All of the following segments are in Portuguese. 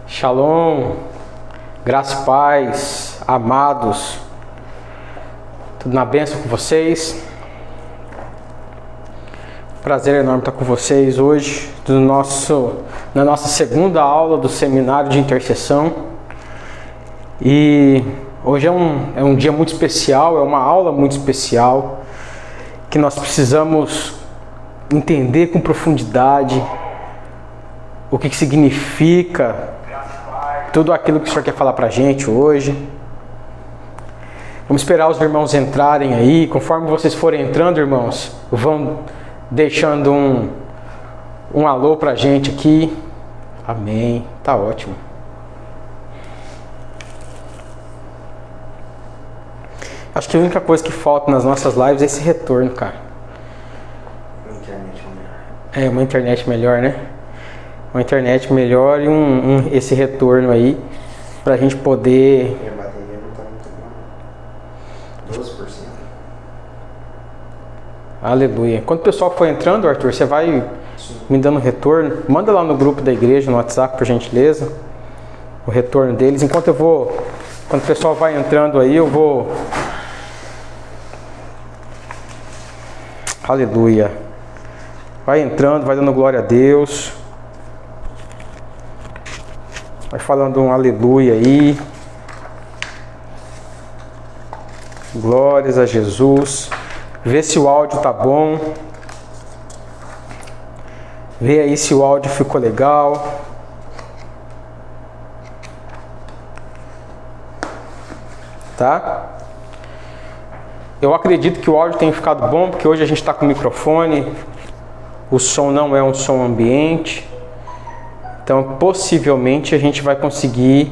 Shalom, graça e paz, amados, tudo na bênção com vocês. Prazer enorme estar com vocês hoje na nossa segunda aula do seminário de intercessão. E hoje é um dia muito especial, é uma aula muito especial que nós precisamos entender com profundidade o que significa tudo aquilo que o Senhor quer falar pra gente hoje. Vamos esperar os irmãos entrarem aí. Conforme vocês forem entrando, irmãos, vão deixando um alô pra gente aqui. Amém. Tá ótimo. Acho que a única coisa que falta nas nossas lives é esse retorno, cara. Uma internet melhor. É, uma internet melhor, né? Uma internet melhor e esse retorno aí pra gente poder... E a bateria não tá muito boa. 12%. Aleluia. Quando o pessoal for entrando, Arthur, você vai me dando retorno. Manda lá no grupo da igreja, no WhatsApp, por gentileza, o retorno deles. Quando o pessoal vai entrando aí, eu vou... Aleluia. Vai entrando, vai dando glória a Deus. Vai falando um aleluia aí. Glórias a Jesus. Vê se o áudio tá bom. Vê aí se o áudio ficou legal. Tá? Eu acredito que o áudio tenha ficado bom, porque hoje a gente está com o microfone. O som não é um som ambiente. Então, possivelmente, a gente vai conseguir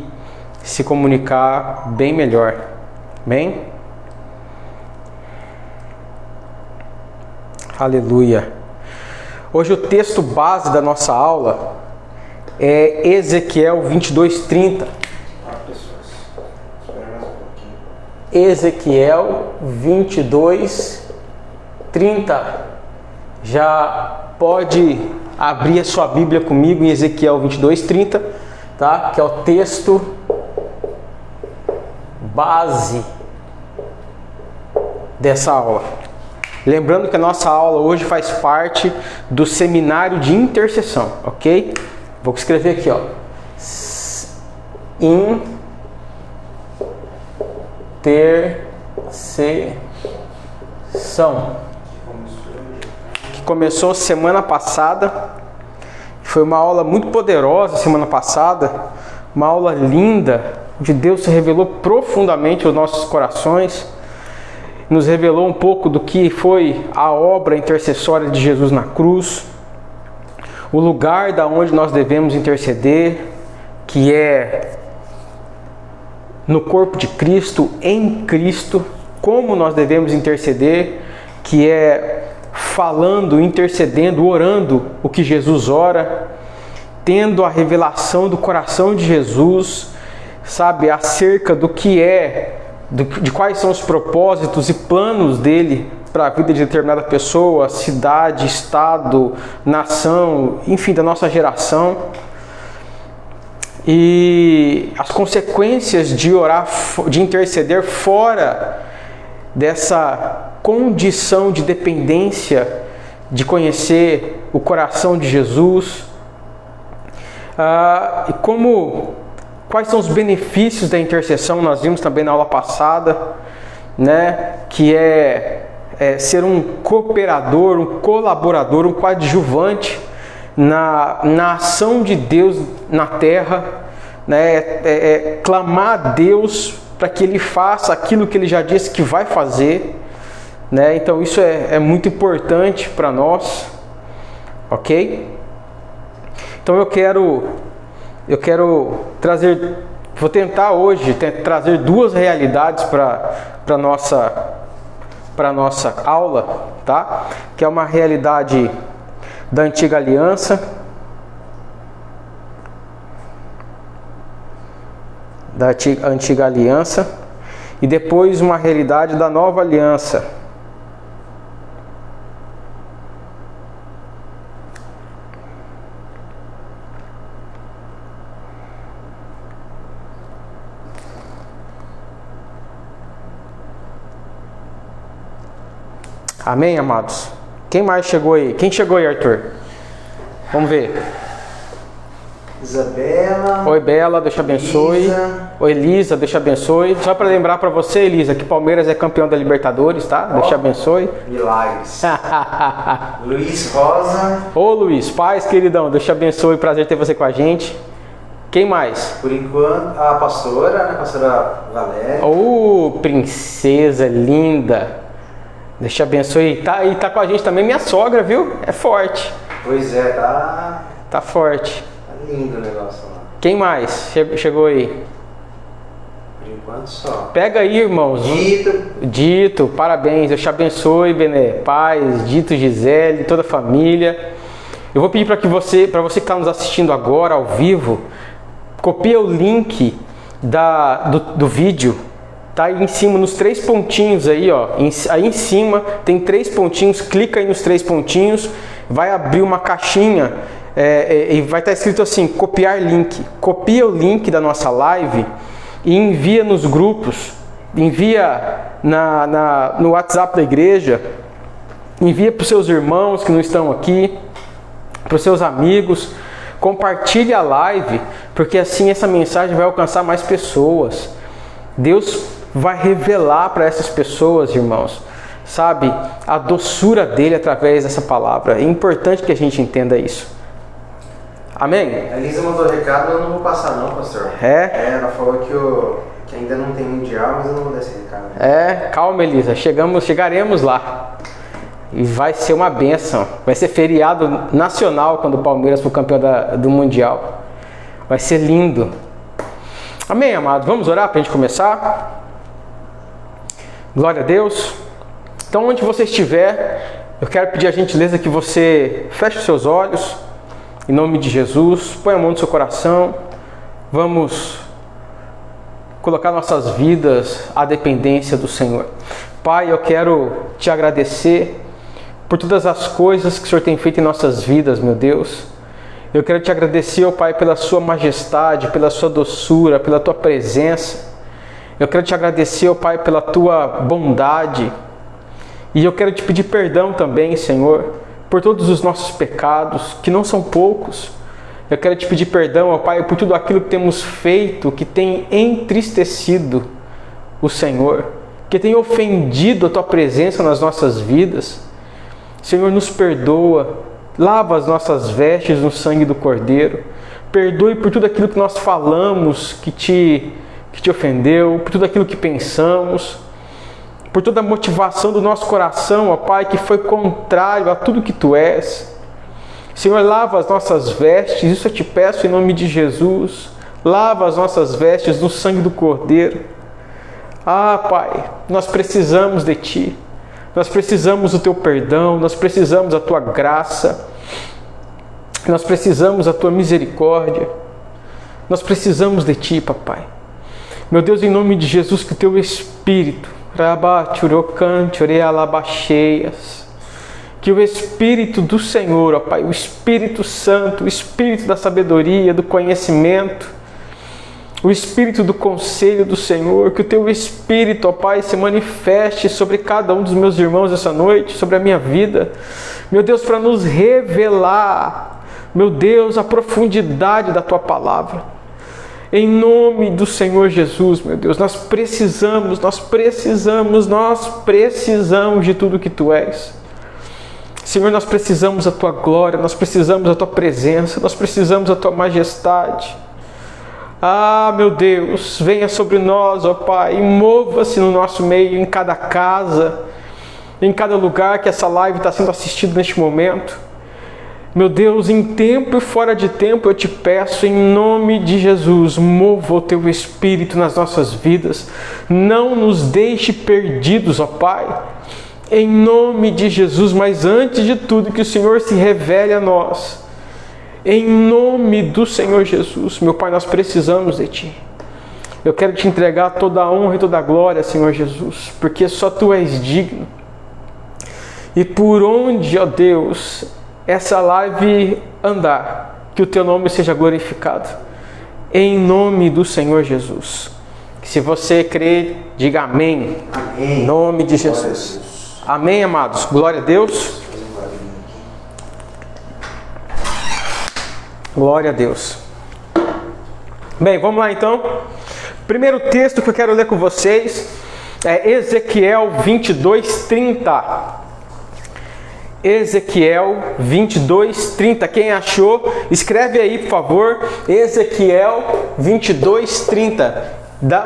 se comunicar bem melhor. Bem? Aleluia. Hoje o texto base da nossa aula é Ezequiel 22:30. Ezequiel 22:30. Já pode abrir a sua Bíblia comigo em Ezequiel 22:30, tá? Que é o texto base dessa aula. Lembrando que a nossa aula hoje faz parte do seminário de intercessão, ok? Vou escrever aqui, ó. Intercessão. Que começou semana passada. Foi uma aula muito poderosa semana passada. Uma aula linda, onde Deus se revelou profundamente aos nossos corações. Nos revelou um pouco do que foi a obra intercessória de Jesus na cruz, o lugar da onde nós devemos interceder, que é no corpo de Cristo, em Cristo, como nós devemos interceder, que é falando, intercedendo, orando o que Jesus ora, tendo a revelação do coração de Jesus, sabe, acerca do que é, de quais são os propósitos e planos dele para a vida de determinada pessoa, cidade, estado, nação, enfim, da nossa geração. E as consequências de orar, de interceder fora dessa condição de dependência, de conhecer o coração de Jesus, e quais são os benefícios da intercessão. Nós vimos também na aula passada, né, que é ser um cooperador, um colaborador, um coadjuvante na ação de Deus na terra, né, clamar a Deus para que Ele faça aquilo que Ele já disse que vai fazer, né? Então isso é muito importante para nós, ok? Então eu quero trazer, vou tentar hoje trazer duas realidades para nossa aula, tá? Que é uma realidade da antiga aliança, e depois uma realidade da nova aliança. Amém, amados? Quem mais chegou aí? Quem chegou aí, Arthur? Vamos ver. Isabela. Oi, Bela, Deus te abençoe. Elisa. Oi, Elisa, Deus te abençoe. Só para lembrar para você, Elisa, que Palmeiras é campeão da Libertadores, tá? Deus te abençoe. Milagres. Luiz Rosa. Ô, Luiz, paz, queridão, Deus te abençoe. Prazer ter você com a gente. Quem mais? Por enquanto, a pastora, né? A pastora Valéria. Ô, princesa linda. Deus te abençoe. E tá com a gente também minha sogra, viu? É forte. Pois é, tá Tá forte. lindo o negócio lá. Quem mais chegou aí? Por enquanto só. Pega aí, irmãos. Dito, parabéns. Deus te abençoe, Bené. Paz, Dito, Gisele, toda a família. Eu vou pedir para você que está nos assistindo agora ao vivo, copia o link do vídeo. Tá aí em cima, nos 3 pontinhos aí, ó. Aí em cima tem 3 pontinhos. Clica aí nos 3 pontinhos. Vai abrir uma caixinha e vai estar escrito assim: copiar link. Copia o link da nossa live e envia nos grupos. Envia no WhatsApp da igreja. Envia para os seus irmãos que não estão aqui, para os seus amigos. Compartilhe a live, porque assim essa mensagem vai alcançar mais pessoas. Deus vai revelar para essas pessoas, irmãos, sabe, a doçura dele através dessa palavra. É importante que a gente entenda isso. Amém? A Elisa mandou recado, eu não vou passar não, pastor. Ela falou que ainda não tem mundial, mas eu não vou dar esse recado. Calma, Elisa, chegaremos lá. E vai ser uma bênção. Vai ser feriado nacional quando o Palmeiras for campeão do Mundial. Vai ser lindo. Amém, amados? Vamos orar para a gente começar? Glória a Deus. Então, onde você estiver, eu quero pedir a gentileza que você feche os seus olhos. Em nome de Jesus, põe a mão no seu coração. Vamos colocar nossas vidas à dependência do Senhor. Pai, eu quero te agradecer por todas as coisas que o Senhor tem feito em nossas vidas, meu Deus. Eu quero te agradecer, ó Pai, pela sua majestade, pela sua doçura, pela tua presença. Eu quero te agradecer, ó Pai, pela tua bondade. E eu quero te pedir perdão também, Senhor, por todos os nossos pecados, que não são poucos. Eu quero te pedir perdão, ó Pai, por tudo aquilo que temos feito, que tem entristecido o Senhor, que tem ofendido a tua presença nas nossas vidas. Senhor, nos perdoa, lava as nossas vestes no sangue do Cordeiro, perdoe por tudo aquilo que nós falamos que te ofendeu, por tudo aquilo que pensamos, por toda a motivação do nosso coração, ó Pai, que foi contrário a tudo que Tu és. Senhor, lava as nossas vestes, isso eu te peço em nome de Jesus, lava as nossas vestes no sangue do Cordeiro. Ah, Pai, nós precisamos de Ti. Nós precisamos do Teu perdão, nós precisamos da Tua graça, nós precisamos da Tua misericórdia, nós precisamos de Ti, Papai. Meu Deus, em nome de Jesus, que o Teu Espírito, que o Espírito do Senhor, ó Pai, o Espírito Santo, o Espírito da sabedoria, do conhecimento, o Espírito do conselho do Senhor, que o Teu Espírito, ó Pai, se manifeste sobre cada um dos meus irmãos essa noite, sobre a minha vida, meu Deus, para nos revelar, meu Deus, a profundidade da Tua palavra. Em nome do Senhor Jesus, meu Deus, nós precisamos de tudo que Tu és. Senhor, nós precisamos da Tua glória, nós precisamos da Tua presença, nós precisamos da Tua majestade. Ah, meu Deus, venha sobre nós, ó Pai, e mova-se no nosso meio, em cada casa, em cada lugar que essa live está sendo assistida neste momento. Meu Deus, em tempo e fora de tempo, eu te peço, em nome de Jesus, mova o Teu Espírito nas nossas vidas. Não nos deixe perdidos, ó Pai. Em nome de Jesus, mas antes de tudo, que o Senhor se revele a nós. Em nome do Senhor Jesus, meu Pai, nós precisamos de Ti. Eu quero Te entregar toda a honra e toda a glória, Senhor Jesus, porque só Tu és digno. E por onde, ó Deus, essa live andar, que o Teu nome seja glorificado. Em nome do Senhor Jesus. Se você crê, diga amém. Amém. Em nome de Jesus. Amém, amados? Glória a Deus. Glória a Deus. Bem, vamos lá então. Primeiro texto que eu quero ler com vocês é Ezequiel 22:30. Ezequiel 22:30. Quem achou, escreve aí, por favor. Ezequiel 22:30.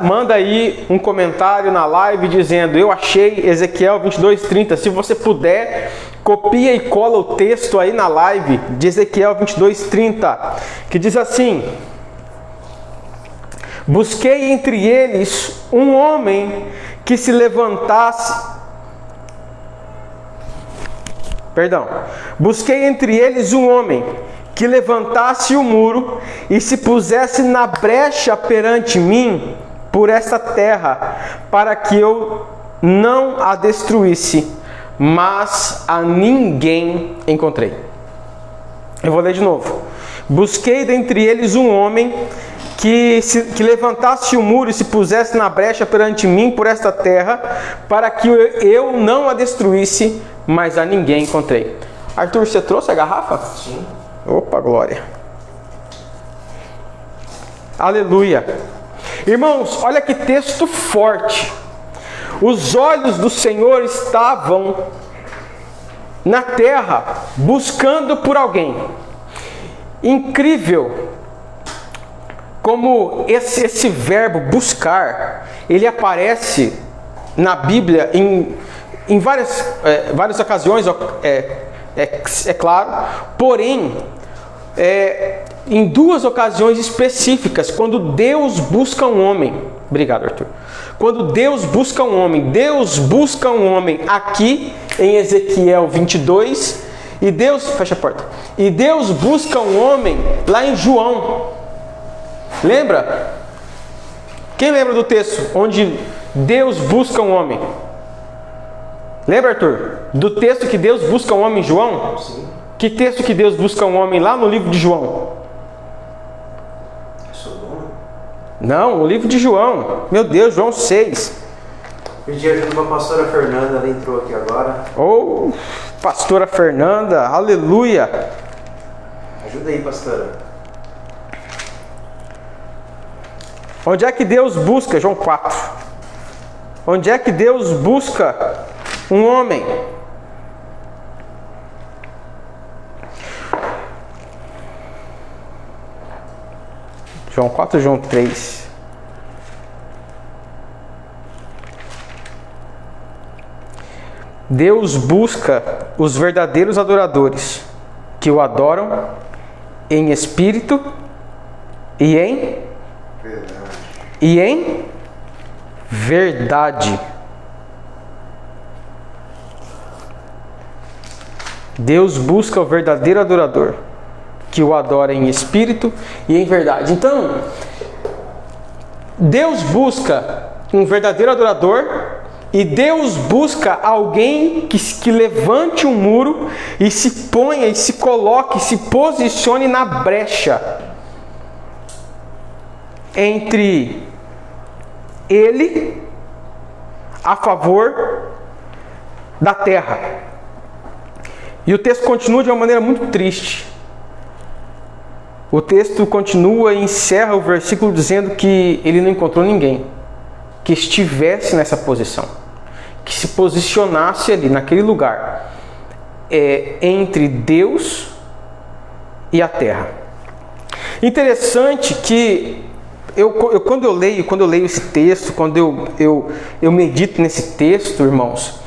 Manda aí um comentário na live dizendo: eu achei Ezequiel 22:30. Se você puder, copia e cola o texto aí na live de Ezequiel 22:30, que diz assim: busquei entre eles um homem que se levantasse. Busquei entre eles um homem que levantasse o muro e se pusesse na brecha perante mim por esta terra, para que eu não a destruísse, mas a ninguém encontrei. Eu vou ler de novo. Busquei dentre eles um homem que levantasse o muro e se pusesse na brecha perante mim por esta terra, para que eu não a destruísse, mas a ninguém encontrei. Arthur, você trouxe a garrafa? Sim. Opa, glória. Aleluia. Irmãos, olha que texto forte. Os olhos do Senhor estavam na terra, buscando por alguém. Incrível como esse verbo buscar, ele aparece na Bíblia em várias ocasiões, é claro, porém, em duas ocasiões específicas, quando Deus busca um homem. Obrigado, Arthur. Quando Deus busca um homem aqui em Ezequiel 22, e Deus, fecha a porta, e Deus busca um homem lá em João. Lembra? Quem lembra do texto onde Deus busca um homem? Lembra, Arthur? Do texto que Deus busca um homem em João? Sim. Que texto que Deus busca um homem lá no livro de João? Sodoma? Não, no livro de João. Meu Deus, João 6. Pedi ajuda para a pastora Fernanda, ela entrou aqui agora. Oh, pastora Fernanda, aleluia. Ajuda aí, pastora. Onde é que Deus busca? João 4. Onde é que Deus busca um homem? João 4, João 3. Deus busca os verdadeiros adoradores, que o adoram em espírito e em verdade. Deus busca o verdadeiro adorador, que o adora em espírito e em verdade. Então, Deus busca um verdadeiro adorador e Deus busca alguém que levante um muro e se ponha, e se coloque, se posicione na brecha entre ele a favor da terra. E o texto continua de uma maneira muito triste. O texto continua e encerra o versículo dizendo que ele não encontrou ninguém que estivesse nessa posição, que se posicionasse ali naquele lugar, entre Deus e a terra. Interessante que quando eu leio esse texto, quando eu medito nesse texto, irmãos,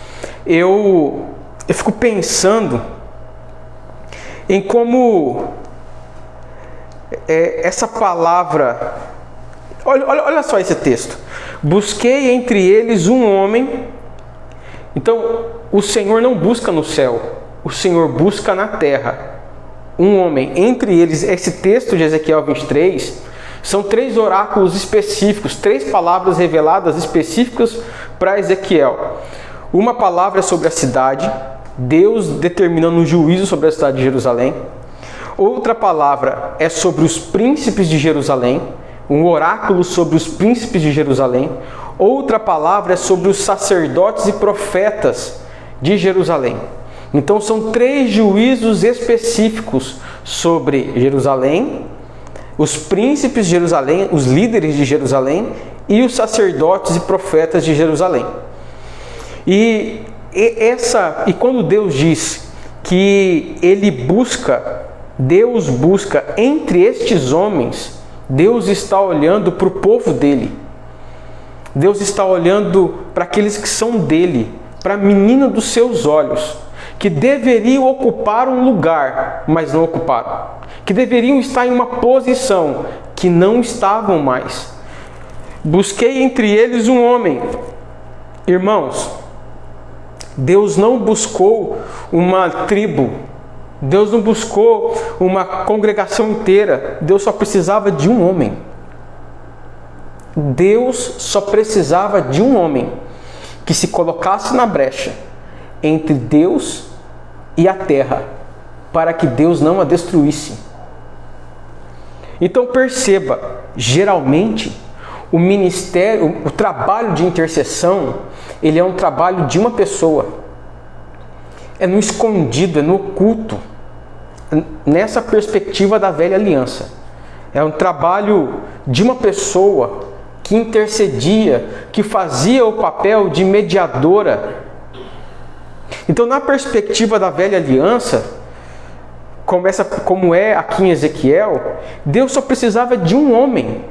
eu fico pensando em como essa palavra. Olha só esse texto. Busquei entre eles um homem. Então, o Senhor não busca no céu, o Senhor busca na terra um homem. Entre eles, esse texto de Ezequiel 23, são 3 oráculos específicos, 3 palavras reveladas específicas para Ezequiel. Uma palavra é sobre a cidade, Deus determinando um juízo sobre a cidade de Jerusalém. Outra palavra é sobre os príncipes de Jerusalém, um oráculo sobre os príncipes de Jerusalém. Outra palavra é sobre os sacerdotes e profetas de Jerusalém. Então são 3 juízos específicos sobre Jerusalém, os príncipes de Jerusalém, os líderes de Jerusalém e os sacerdotes e profetas de Jerusalém. E quando Deus diz que Deus busca entre estes homens, Deus está olhando para o povo dele. Deus está olhando para aqueles que são dele, para a menina dos seus olhos, que deveriam ocupar um lugar, mas não ocuparam. Que deveriam estar em uma posição que não estavam mais. Busquei entre eles um homem. Irmãos, Deus não buscou uma tribo. Deus não buscou uma congregação inteira. Deus só precisava de um homem. Deus só precisava de um homem que se colocasse na brecha entre Deus e a terra, para que Deus não a destruísse. Então perceba, geralmente o ministério, o trabalho de intercessão, ele é um trabalho de uma pessoa. É no escondido, é no oculto, nessa perspectiva da velha aliança. É um trabalho de uma pessoa que intercedia, que fazia o papel de mediadora. Então, na perspectiva da velha aliança, como é aqui em Ezequiel, Deus só precisava de um homem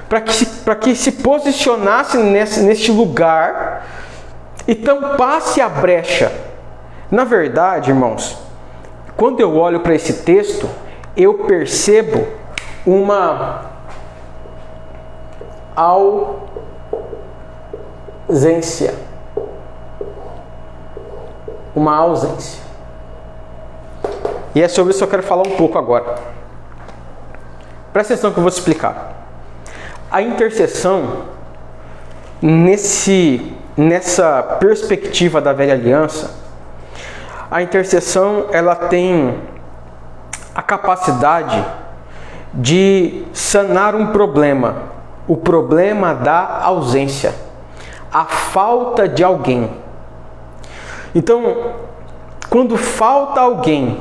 para que se posicionasse neste lugar e tampasse a brecha. Na verdade, irmãos, quando eu olho para esse texto, eu percebo uma ausência. Uma ausência. E é sobre isso que eu quero falar um pouco agora. Presta atenção que eu vou te explicar. A intercessão, nessa perspectiva da velha aliança, a intercessão ela tem a capacidade de sanar um problema, o problema da ausência, a falta de alguém. Então, quando falta alguém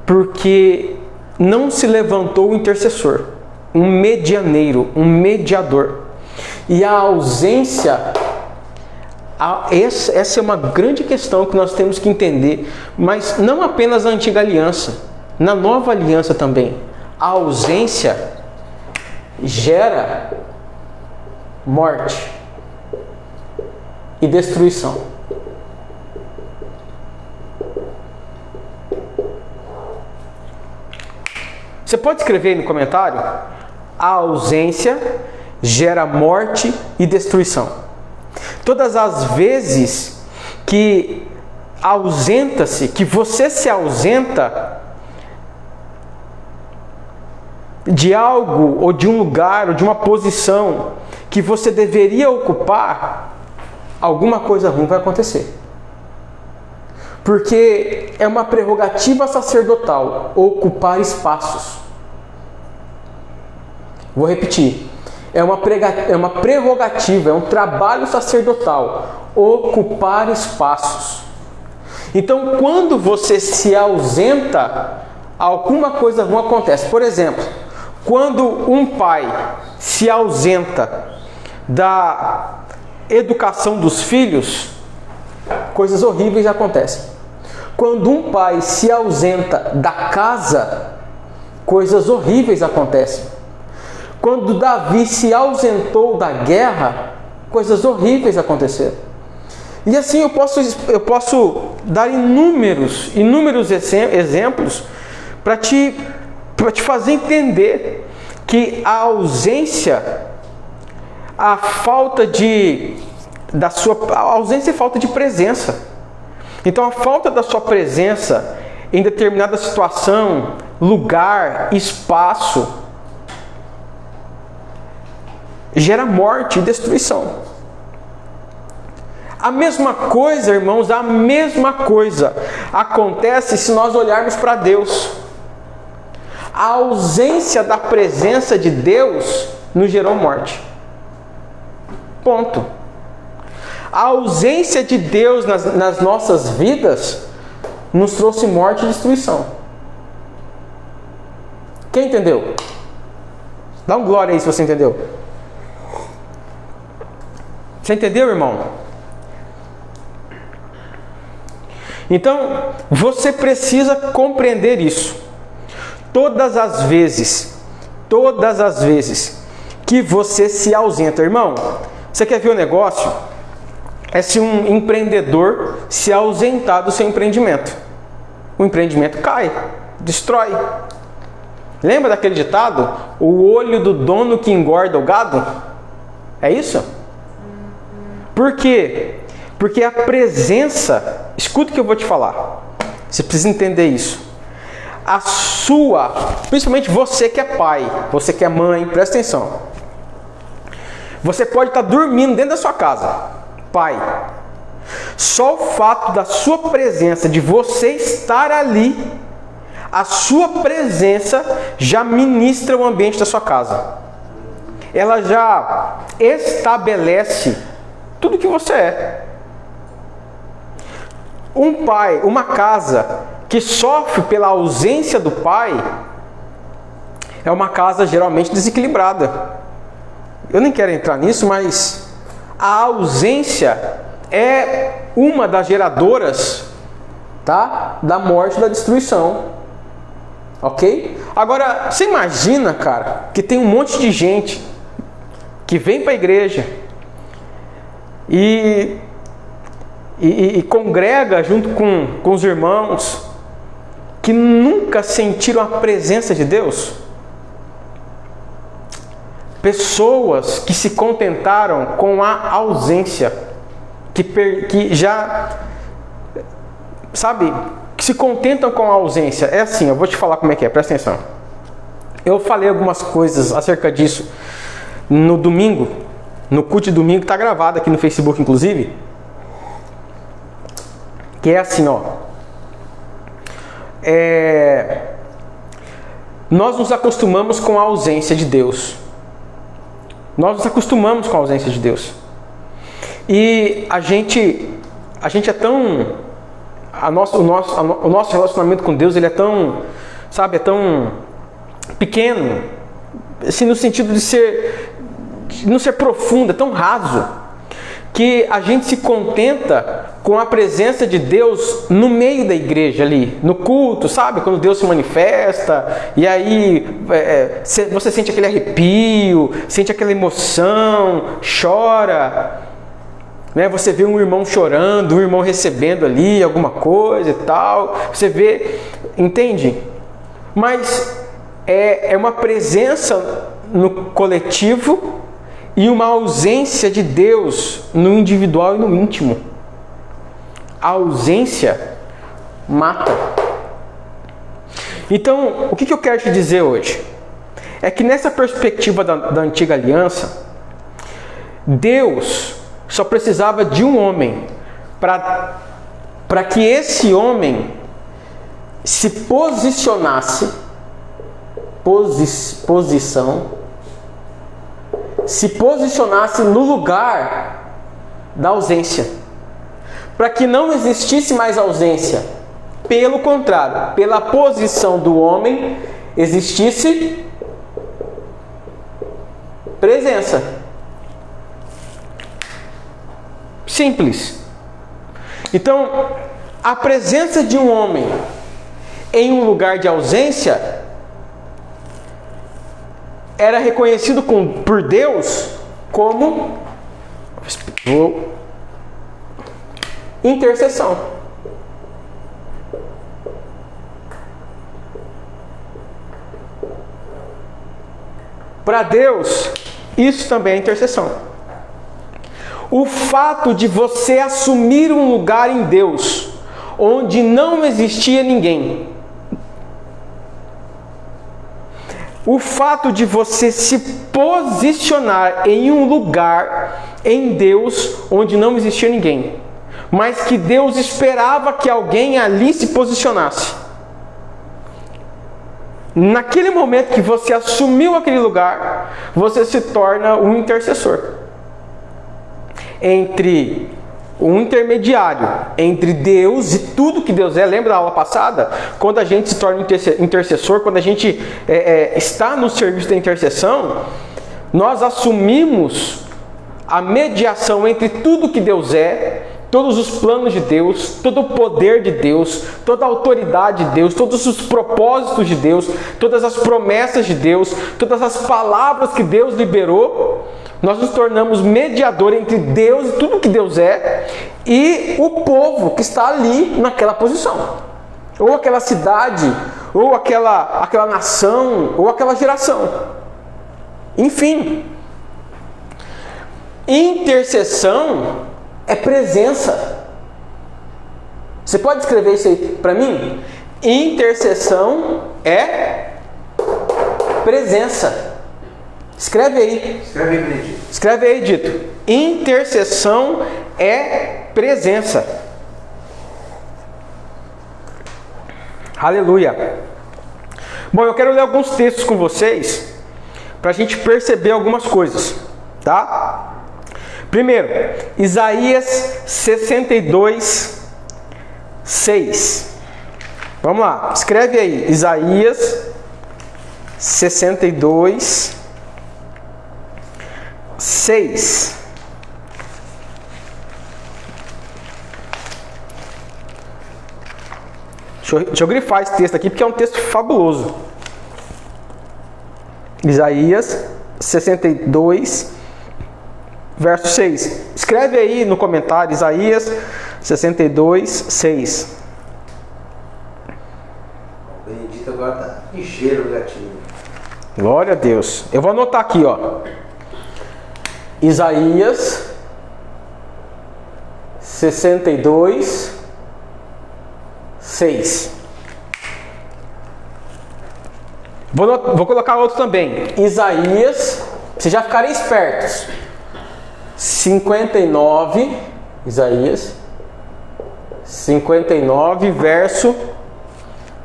porque não se levantou o intercessor, um medianeiro, um mediador. E a ausência, essa é uma grande questão que nós temos que entender, mas não apenas na antiga aliança, na nova aliança também. A ausência gera morte e destruição. Você pode escrever aí no comentário: a ausência gera morte e destruição. Todas as vezes que que você se ausenta de algo, ou de um lugar, ou de uma posição que você deveria ocupar, alguma coisa ruim vai acontecer. Porque é uma prerrogativa sacerdotal ocupar espaços. Vou repetir. É uma prerrogativa, é um trabalho sacerdotal ocupar espaços. Então, quando você se ausenta, alguma coisa ruim acontece. Por exemplo, quando um pai se ausenta da educação dos filhos, coisas horríveis acontecem. Quando um pai se ausenta da casa, coisas horríveis acontecem. Quando Davi se ausentou da guerra, coisas horríveis aconteceram. E assim eu posso dar inúmeros exemplos para te fazer entender que a ausência, a ausência e falta de presença. Então a falta da sua presença em determinada situação, lugar, espaço, gera morte e destruição. A mesma coisa, irmãos, a mesma coisa acontece se nós olharmos para Deus. A ausência da presença de Deus nos gerou morte. Ponto. A ausência de Deus nas nossas vidas nos trouxe morte e destruição. Quem entendeu? Dá um glória aí se você entendeu. Você entendeu, irmão? Então, você precisa compreender isso. Todas as vezes que você se ausenta, irmão, você quer ver o negócio? É se um empreendedor se ausentar do seu empreendimento. O empreendimento cai, destrói. Lembra daquele ditado? O olho do dono que engorda o gado? É isso? Por quê? Porque a presença, escuta o que eu vou te falar. Você precisa entender isso. Principalmente você que é pai, você que é mãe, presta atenção. Você pode estar dormindo dentro da sua casa, pai. Só o fato da sua presença, de você estar ali, a sua presença já ministra o ambiente da sua casa. Ela já estabelece tudo que você é. Um pai, uma casa que sofre pela ausência do pai, é uma casa geralmente desequilibrada. Eu nem quero entrar nisso, mas a ausência é uma das geradoras, tá? Da morte e da destruição. Ok? Agora, você imagina, cara, que tem um monte de gente que vem para a igreja e congrega junto com os irmãos que nunca sentiram a presença de Deus. Pessoas que se contentaram com a ausência, que já, sabe, que se contentam com a ausência. É assim, eu vou te falar como é que é, presta atenção. Eu falei algumas coisas acerca disso no domingo, no culto de domingo, que está gravado aqui no Facebook, inclusive. Que é assim, ó. Nós nos acostumamos com a ausência de Deus. Nós nos acostumamos com a ausência de Deus. E a gente é tão... O nosso relacionamento com Deus, ele é tão... Sabe, é tão pequeno. Assim, no sentido de não ser profundo, é tão raso. Que a gente se contenta com a presença de Deus no meio da igreja ali, no culto, sabe? Quando Deus se manifesta, e aí você sente aquele arrepio, sente aquela emoção, chora, né? Você vê um irmão chorando, um irmão recebendo ali alguma coisa e tal, você vê, entende? Mas é uma presença no coletivo e uma ausência de Deus no individual e no íntimo. A ausência mata. Então, o que eu quero te dizer hoje? É que nessa perspectiva da antiga aliança, Deus só precisava de um homem para que esse homem se posicionasse, se posicionasse no lugar da ausência, para que não existisse mais ausência. Pelo contrário, pela posição do homem, existisse presença. Simples. Então, a presença de um homem em um lugar de ausência era reconhecido por Deus como intercessão. Para Deus, isso também é intercessão. O fato de você assumir um lugar em Deus, onde não existia ninguém, o fato de você se posicionar em um lugar em Deus onde não existia ninguém, mas que Deus esperava que alguém ali se posicionasse. Naquele momento que você assumiu aquele lugar, você se torna um intercessor entre um intermediário entre Deus e tudo que Deus é. Lembra da aula passada? Quando a gente se torna intercessor, quando a gente está no serviço da intercessão, nós assumimos a mediação entre tudo que Deus é, todos os planos de Deus, todo o poder de Deus, toda a autoridade de Deus, todos os propósitos de Deus, todas as promessas de Deus, todas as palavras que Deus liberou. Nós nos tornamos mediador entre Deus e tudo que Deus é e o povo que está ali naquela posição, ou aquela cidade, ou aquela nação, ou aquela geração. Enfim, intercessão é presença. Você pode escrever isso aí para mim? Intercessão é presença. Escreve aí. Escreve aí, Benedito. Escreve aí, Dito. Intercessão é presença. Aleluia. Bom, eu quero ler alguns textos com vocês para a gente perceber algumas coisas, tá? Primeiro, Isaías 62, 6. Vamos lá, escreve aí. Isaías 62, 6. Deixa eu grifar esse texto aqui porque é um texto fabuloso. Isaías 62, verso 6. Escreve aí no comentário, Isaías 62, 6. O Benedito agora tá ligeiro o gatinho. Glória a Deus. Eu vou anotar aqui, ó. Isaías 62, 6. Vou colocar outro também. Isaías, vocês já ficarem espertos. 59, Isaías 59, verso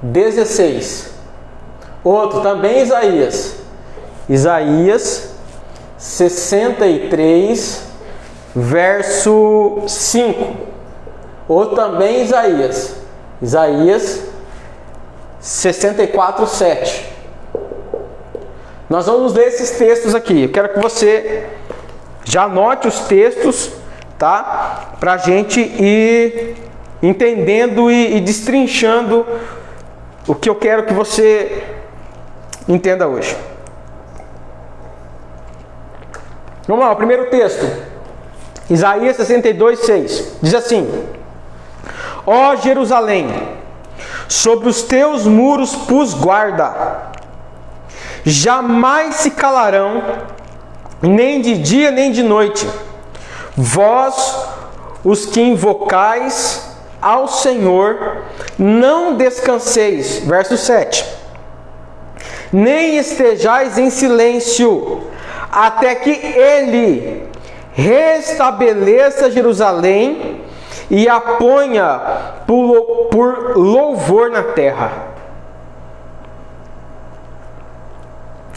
16. Outro também Isaías 63, verso 5. Outro também Isaías 64, 7. Nós vamos ler esses textos aqui. Eu quero que você já anote os textos, tá? Para a gente ir entendendo e destrinchando o que eu quero que você entenda hoje. Vamos lá, o primeiro texto. Isaías 62, 6. Diz assim: Ó Jerusalém, sobre os teus muros pus guarda, jamais se calarão, nem de dia nem de noite, vós, os que invocais ao Senhor, não descanseis. Verso 7. Nem estejais em silêncio, até que Ele restabeleça Jerusalém e a ponha por louvor na terra.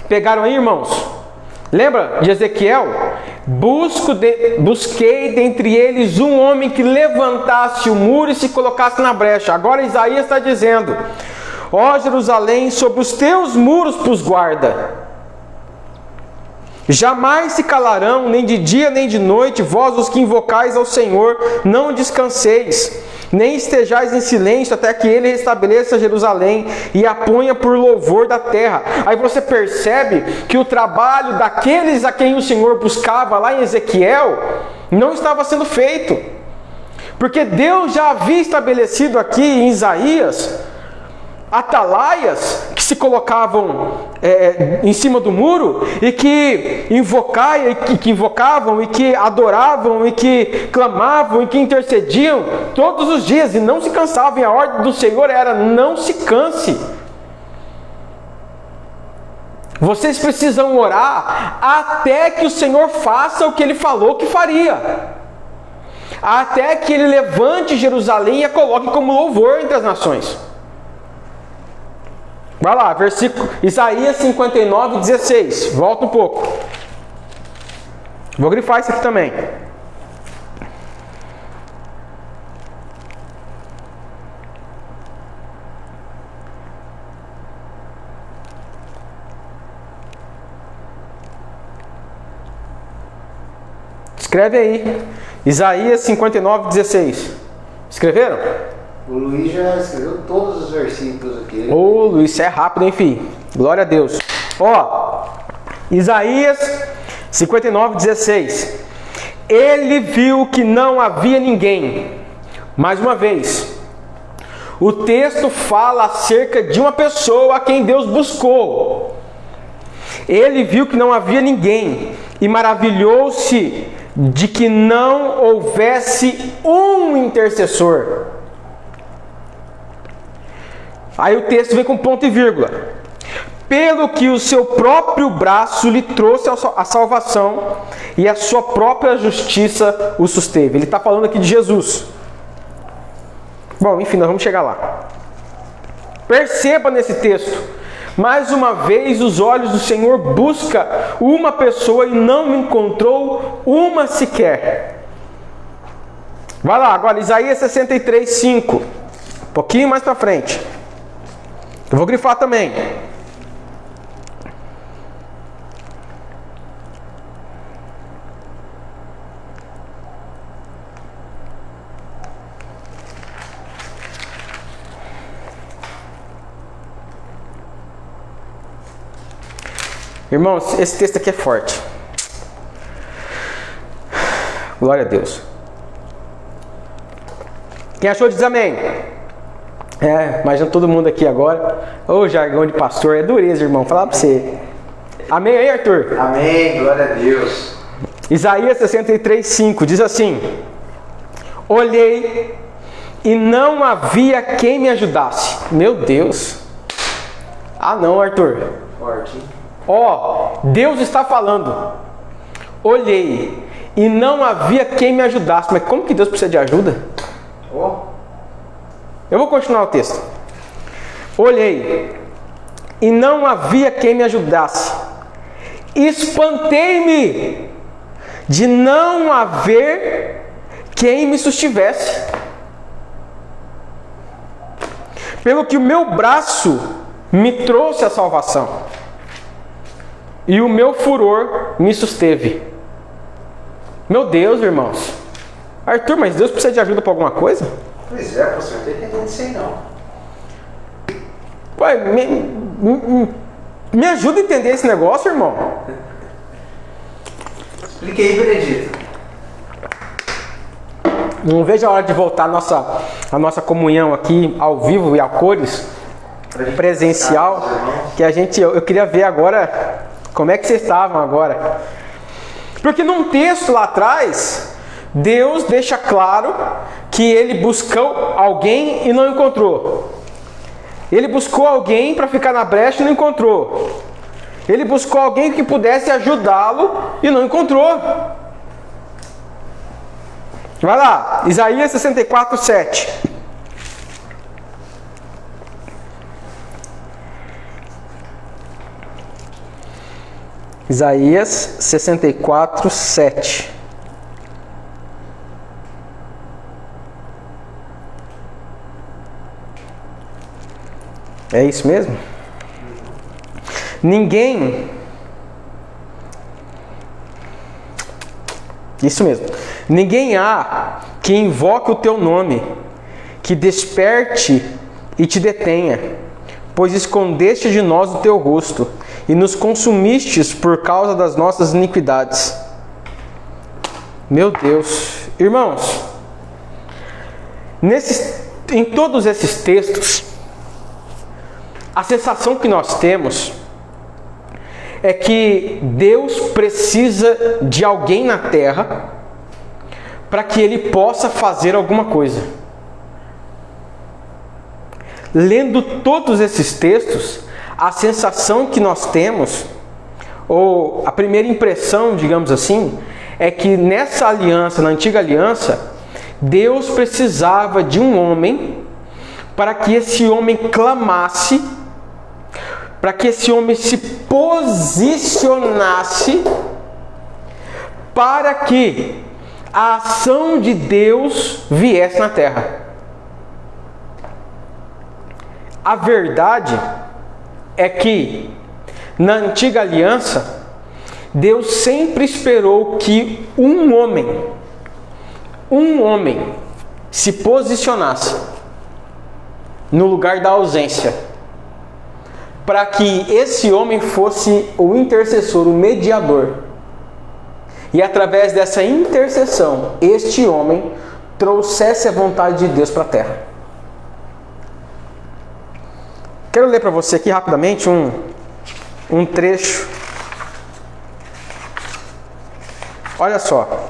Pegaram aí, irmãos? Lembra de Ezequiel? Busquei dentre eles um homem que levantasse o muro e se colocasse na brecha. Agora Isaías está dizendo: ó Jerusalém, sobre os teus muros pus guarda, jamais se calarão, nem de dia nem de noite, vós os que invocais ao Senhor, não descanseis, nem estejais em silêncio, até que Ele restabeleça Jerusalém e a ponha por louvor da terra. Aí você percebe que o trabalho daqueles a quem o Senhor buscava lá em Ezequiel não estava sendo feito, porque Deus já havia estabelecido aqui em Isaías atalaias que se colocavam em cima do muro e que invocavam e que adoravam e que clamavam e que intercediam todos os dias e não se cansavam. E a ordem do Senhor era: não se canse. Vocês precisam orar até que o Senhor faça o que Ele falou que faria, até que Ele levante Jerusalém e a coloque como louvor entre as nações. Vai lá, versículo Isaías 59, 16. Volta um pouco. Vou grifar isso aqui também. Escreve aí. Isaías 59:16. Escreveram? O Luiz já escreveu todos os versículos aqui. Ô, Luiz, você é rápido, hein, filho? Glória a Deus. Ó, Isaías 59:16. Ele viu que não havia ninguém. Mais uma vez, o texto fala acerca de uma pessoa a quem Deus buscou. Ele viu que não havia ninguém e maravilhou-se de que não houvesse um intercessor. Aí o texto vem com ponto e vírgula. Pelo que o seu próprio braço lhe trouxe a salvação e a sua própria justiça o susteve. Ele está falando aqui de Jesus. Bom, enfim, nós vamos chegar lá. Perceba nesse texto. Mais uma vez, os olhos do Senhor buscam uma pessoa e não encontrou uma sequer. Vai lá, agora, Isaías 63:5. Um pouquinho mais para frente. Eu vou grifar também. Irmãos, esse texto aqui é forte. Glória a Deus. Quem achou diz amém. Imagina todo mundo aqui agora. Ô, jargão de pastor, é dureza, irmão. Falar pra você. Amém aí, Arthur? Amém, glória a Deus. Isaías 63:5 diz assim: olhei e não havia quem me ajudasse. Meu Deus. Ah não, Arthur. Forte, hein? Ó, Deus está falando. Olhei e não havia quem me ajudasse. Mas como que Deus precisa de ajuda? Eu vou continuar o texto. Olhei e não havia quem me ajudasse. Espantei-me de não haver quem me sustivesse. Pelo que o meu braço me trouxe a salvação e o meu furor me susteve. Meu Deus, irmãos. Arthur, mas Deus precisa de ajuda para alguma coisa? Pois é, pastor, não estou entendendo isso aí não. Ué, me ajuda a entender esse negócio, irmão. Explique aí, Benedito. Não vejo a hora de voltar a nossa comunhão aqui ao vivo e a cores, presencial, que eu queria ver agora como é que vocês estavam agora. Porque num texto lá atrás, Deus deixa claro que ele buscou alguém e não encontrou. Ele buscou alguém para ficar na brecha e não encontrou. Ele buscou alguém que pudesse ajudá-lo e não encontrou. Vai lá, Isaías 64:7. Isaías 64:7. É isso mesmo? Isso mesmo. Ninguém há que invoque o teu nome, que desperte e te detenha, pois escondeste de nós o teu rosto e nos consumistes por causa das nossas iniquidades. Meu Deus, irmãos, em todos esses textos, a sensação que nós temos é que Deus precisa de alguém na terra para que Ele possa fazer alguma coisa. Lendo todos esses textos, a sensação que nós temos, ou a primeira impressão, digamos assim, é que nessa aliança, na antiga aliança, Deus precisava de um homem para que esse homem clamasse, para que esse homem se posicionasse, para que a ação de Deus viesse na terra. A verdade é que na antiga aliança, Deus sempre esperou que um homem se posicionasse no lugar da ausência, para que esse homem fosse o intercessor, o mediador. E através dessa intercessão, este homem trouxesse a vontade de Deus para a terra. Quero ler para você aqui rapidamente um trecho. Olha só.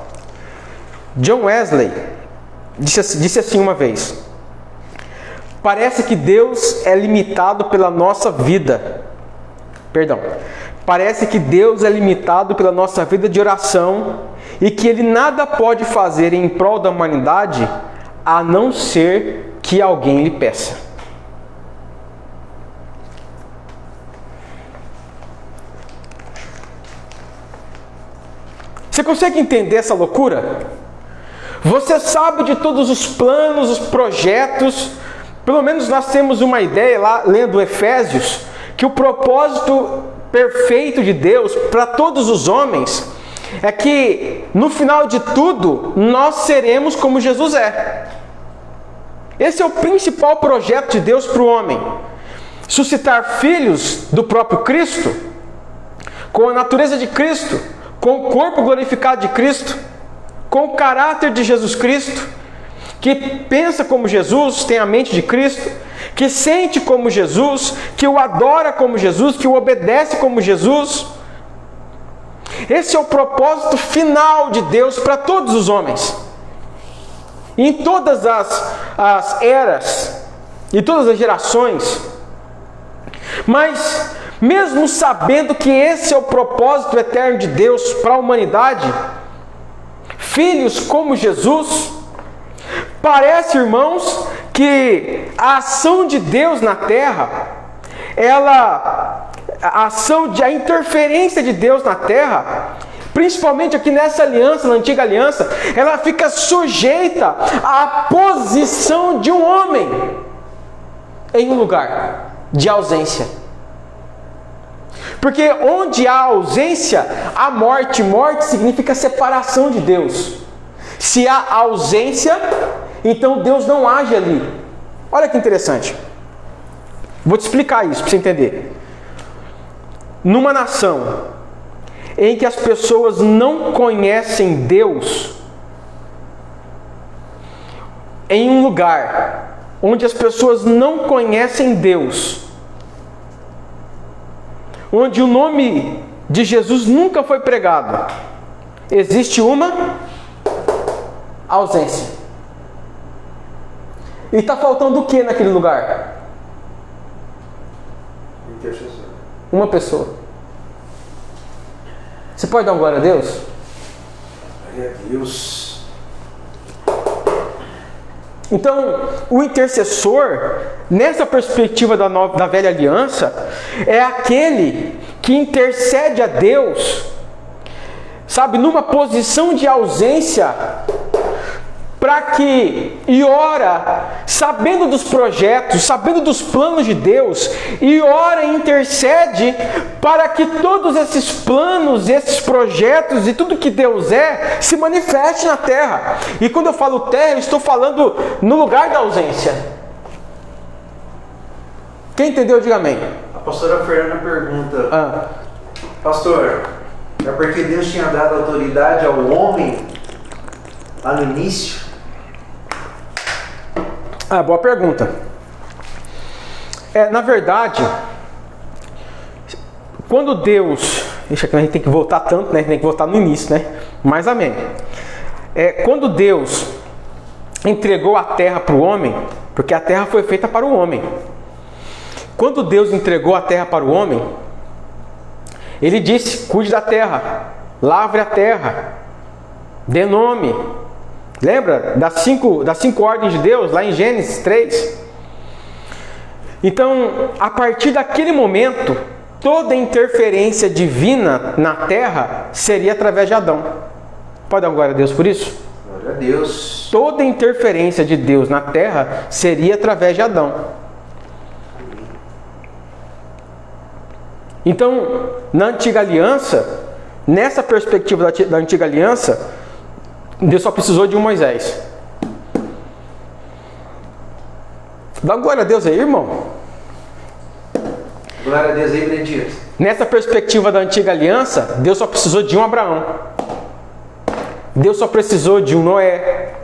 John Wesley disse assim uma vez: parece que Deus é limitado pela nossa vida. Parece que Deus é limitado pela nossa vida de oração e que Ele nada pode fazer em prol da humanidade a não ser que alguém lhe peça. Você consegue entender essa loucura? Você sabe de todos os planos, os projetos. Pelo menos nós temos uma ideia lá, lendo Efésios, que o propósito perfeito de Deus para todos os homens é que no final de tudo nós seremos como Jesus é. Esse é o principal projeto de Deus para o homem: suscitar filhos do próprio Cristo, com a natureza de Cristo, com o corpo glorificado de Cristo, com o caráter de Jesus Cristo, que pensa como Jesus, tem a mente de Cristo, que sente como Jesus, que o adora como Jesus, que o obedece como Jesus. Esse é o propósito final de Deus para todos os homens. Em todas as eras, em todas as gerações. Mas, mesmo sabendo que esse é o propósito eterno de Deus para a humanidade, filhos como Jesus, parece, irmãos, que a ação de Deus na terra, a interferência de Deus na terra, principalmente aqui nessa aliança, na antiga aliança, ela fica sujeita à posição de um homem em um lugar de ausência. Porque onde há ausência, há morte. Morte significa separação de Deus. Se há ausência, então Deus não age ali. Olha que interessante. Vou te explicar isso para você entender. Numa nação em que as pessoas não conhecem Deus, em um lugar onde as pessoas não conhecem Deus, onde o nome de Jesus nunca foi pregado, existe uma ausência. E está faltando o que naquele lugar? Intercessor. Uma pessoa. Você pode dar um glória a Deus? Glória a Deus. Então, o intercessor, nessa perspectiva da velha aliança, é aquele que intercede a Deus, sabe, numa posição de ausência, para que, e ora, sabendo dos projetos, sabendo dos planos de Deus, e ora e intercede para que todos esses planos, esses projetos e tudo que Deus é, se manifeste na terra. E quando eu falo terra, eu estou falando no lugar da ausência. Quem entendeu, diga amém. A pastora Fernanda pergunta: pastor, é porque Deus tinha dado autoridade ao homem lá no início? Boa pergunta. Na verdade, quando Deus... Isso aqui a gente tem que voltar tanto, né? Tem que voltar no início, né? Mas amém. Quando Deus entregou a terra para o homem, porque a terra foi feita para o homem. Quando Deus entregou a terra para o homem, Ele disse: cuide da terra, lavre a terra, dê nome. Lembra das cinco ordens de Deus, lá em Gênesis 3? Então, a partir daquele momento, toda interferência divina na terra seria através de Adão. Pode dar glória a Deus por isso? Glória a Deus. Toda interferência de Deus na terra seria através de Adão. Então, na antiga aliança, nessa perspectiva da antiga aliança, Deus só precisou de um Moisés. Dá glória a Deus aí, irmão. Glória a Deus aí, Brendias. Nessa perspectiva da antiga aliança, Deus só precisou de um Abraão. Deus só precisou de um Noé.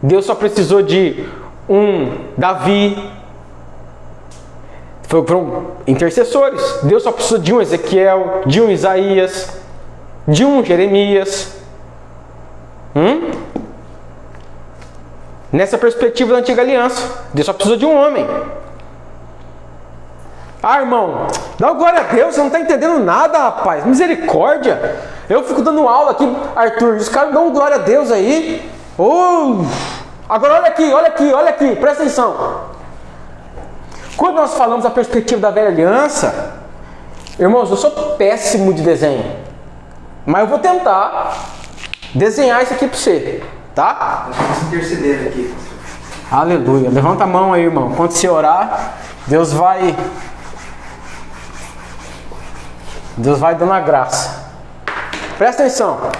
Deus só precisou de um Davi. Foram intercessores. Deus só precisou de um Ezequiel, de um Isaías, de um Jeremias. Nessa perspectiva da antiga aliança, Deus só precisou de um homem. Ah, irmão, dá glória a Deus, você não está entendendo nada, rapaz. Misericórdia. Eu fico dando aula aqui, Arthur, os caras dão glória a Deus aí. Agora olha aqui, presta atenção. Quando nós falamos da perspectiva da velha aliança, irmãos, eu sou péssimo de desenho, mas eu vou tentar desenhar isso aqui para você, tá? Nós vamos interceder aqui. Aleluia. Levanta a mão aí, irmão. Quando você orar, Deus vai dando a graça. Presta atenção.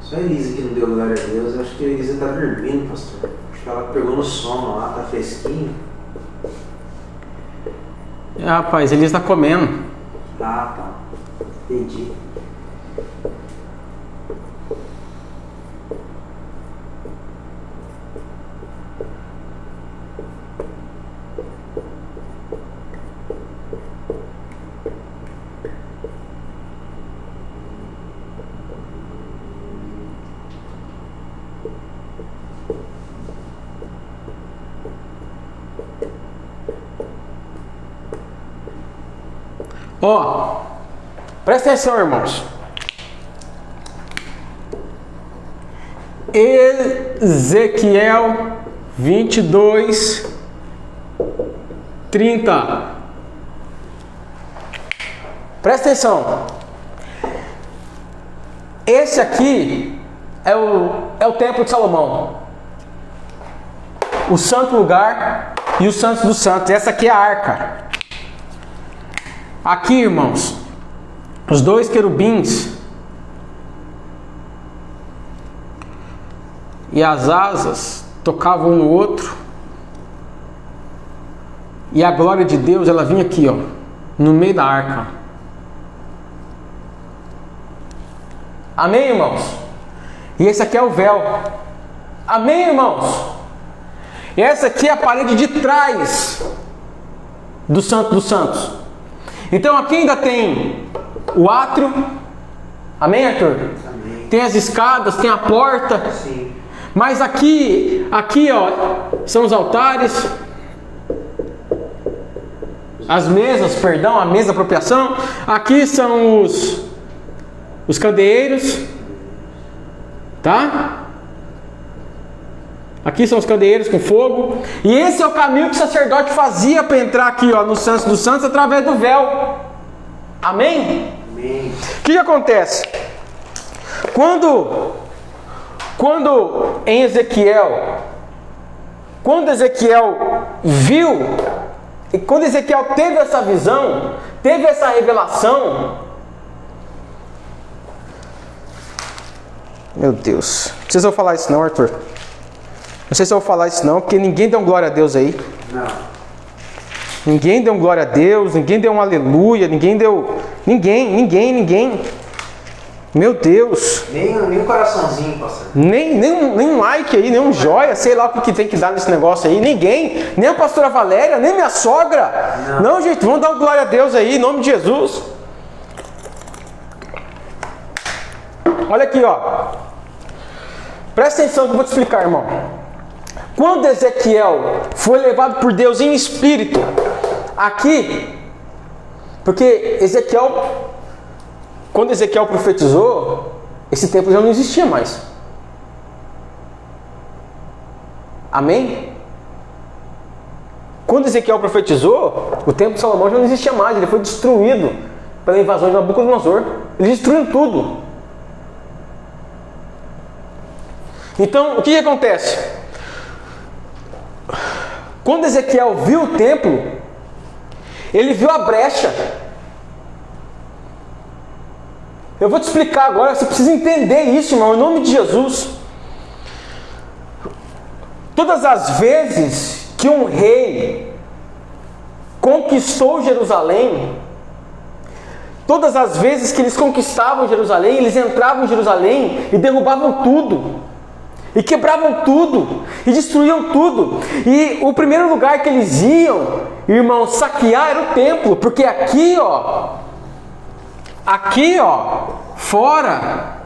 Só a Elisa que não deu glória a Deus. Acho que a Elisa está dormindo, pastor. Acho que ela pegou no sono lá, tá fresquinho. Rapaz, ele está comendo. Ah, tá. Entendi. Presta atenção, irmãos. Ezequiel 22, 30. Presta atenção. Esse aqui é o templo de Salomão, o santo lugar e o santo dos santos. Essa aqui é a arca. Aqui, irmãos, os dois querubins e as asas tocavam um no outro, e a glória de Deus, ela vinha aqui, ó, no meio da arca. Amém, irmãos? E esse aqui é o véu. Amém, irmãos? E essa aqui é a parede de trás do Santo dos Santos. Então aqui ainda tem o átrio. Amém, Arthur? Amém. Tem as escadas, tem a porta. Sim. Mas aqui, ó, são os altares. As mesas, perdão, a mesa de apropriação. Aqui são os candeeiros. Tá? Aqui são os candeeiros com fogo. E esse é o caminho que o sacerdote fazia para entrar aqui, ó, no Santo dos Santos, através do véu. Amém? Amém. O que acontece? Quando em Ezequiel, quando Ezequiel viu, e quando Ezequiel teve essa visão, teve essa revelação, meu Deus, não sei se eu vou falar isso não, Arthur. Não sei se eu vou falar isso não, porque ninguém deu glória a Deus aí. Não. Ninguém deu glória a Deus, ninguém deu um aleluia, ninguém deu... Ninguém. Meu Deus. Nem um coraçãozinho, pastor. Nem um like aí, nem um joia, sei lá o que tem que dar nesse negócio aí. Ninguém, nem a pastora Valéria, nem minha sogra. Não, gente, vamos dar uma glória a Deus aí, em nome de Jesus. Olha aqui, ó. Presta atenção que eu vou te explicar, irmão. Quando Ezequiel foi levado por Deus em espírito aqui, porque quando Ezequiel profetizou, esse templo já não existia mais. Amém? Quando Ezequiel profetizou, o templo de Salomão já não existia mais, ele foi destruído pela invasão de Nabucodonosor. Eles destruíram tudo. Então, o que acontece? Quando Ezequiel viu o templo, ele viu a brecha. Eu vou te explicar agora, você precisa entender isso, irmão, em nome de Jesus. Todas as vezes que um rei conquistou Jerusalém, todas as vezes que eles conquistavam Jerusalém, eles entravam em Jerusalém e derrubavam tudo, e quebravam tudo, e destruíam tudo. E o primeiro lugar que eles iam, irmãos, saquear era o templo, porque aqui, fora,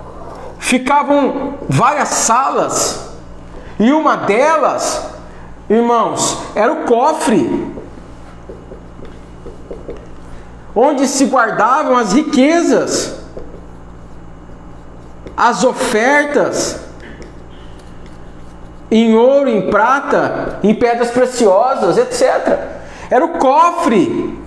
ficavam várias salas, e uma delas, irmãos, era o cofre, onde se guardavam as riquezas, as ofertas, em ouro, em prata, em pedras preciosas, etc. Era o cofre.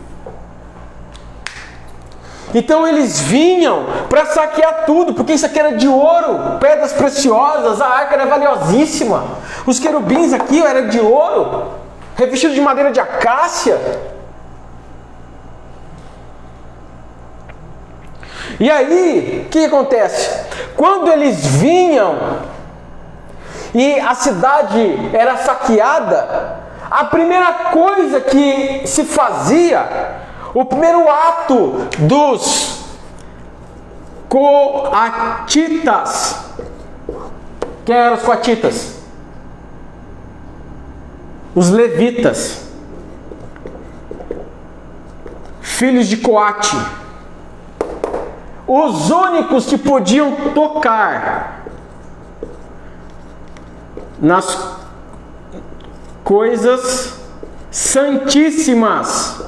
Então eles vinham para saquear tudo, porque isso aqui era de ouro, pedras preciosas, a arca era valiosíssima. Os querubins aqui eram de ouro, revestidos de madeira de acácia. E aí, o que acontece? Quando eles vinham e a cidade era saqueada, a primeira coisa que se fazia, o primeiro ato dos coatitas. Quem eram os coatitas? Os levitas, filhos de Coate, os únicos que podiam tocar nas coisas santíssimas,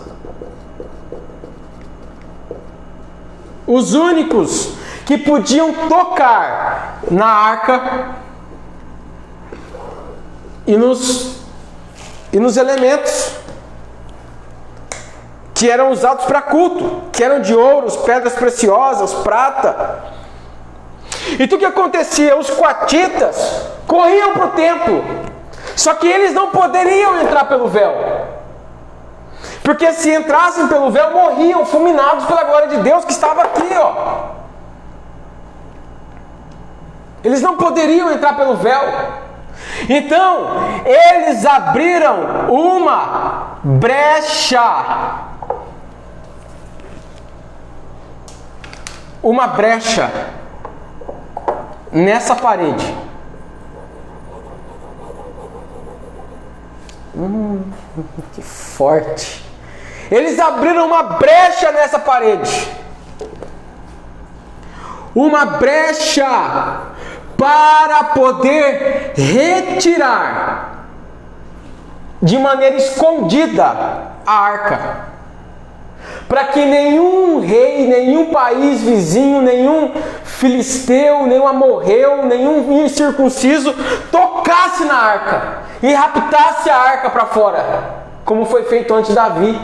os únicos que podiam tocar na arca e nos elementos que eram usados para culto, que eram de ouro, pedras preciosas, prata. E tudo que acontecia, os coatitas corriam para o templo, só que eles não poderiam entrar pelo véu, porque se entrassem pelo véu, morriam fulminados pela glória de Deus que estava aqui, Eles não poderiam entrar pelo véu. Então, eles abriram uma brecha. Uma brecha nessa parede. Que forte. Eles abriram uma brecha nessa parede. Uma brecha para poder retirar de maneira escondida a arca, para que nenhum rei, nenhum país vizinho, nenhum filisteu, nenhum amorreu, nenhum incircunciso tocasse na arca e raptasse a arca para fora, como foi feito antes de Davi.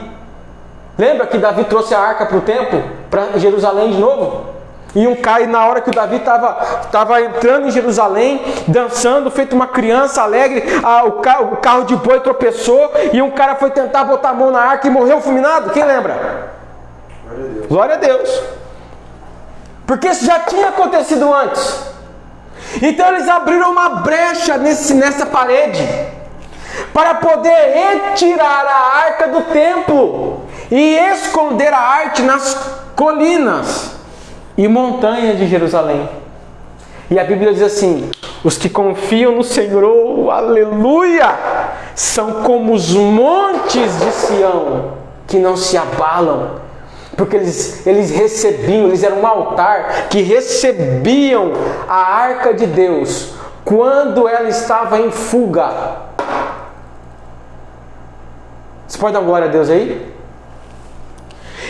Lembra que Davi trouxe a arca para o templo, para Jerusalém de novo? E na hora que o Davi estava entrando em Jerusalém, dançando, feito uma criança alegre, o carro de boi tropeçou e um cara foi tentar botar a mão na arca e morreu fulminado. Quem lembra? Glória a Deus. Glória a Deus. Porque isso já tinha acontecido antes. Então eles abriram uma brecha nessa parede para poder retirar a arca do templo e esconder a arca nas colinas e montanhas de Jerusalém. E a Bíblia diz assim: os que confiam no Senhor, aleluia, são como os montes de Sião, que não se abalam, porque eles recebiam, eles eram um altar que recebiam a arca de Deus quando ela estava em fuga. Você pode dar uma glória a Deus aí?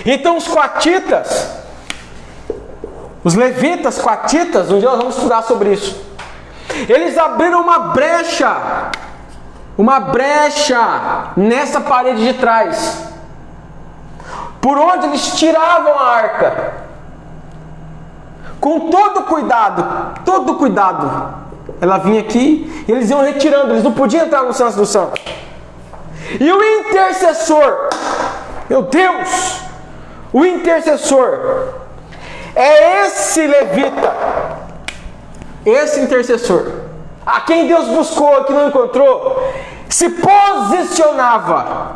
Então os coatitas, os levitas coatitas, um dia nós vamos estudar sobre isso. Eles abriram uma brecha nessa parede de trás, por onde eles tiravam a arca, com todo cuidado. Ela vinha aqui e eles iam retirando, eles não podiam entrar no Santo dos Santos. E o intercessor, meu Deus, o intercessor é esse levita, esse intercessor, a quem Deus buscou e que não encontrou, se posicionava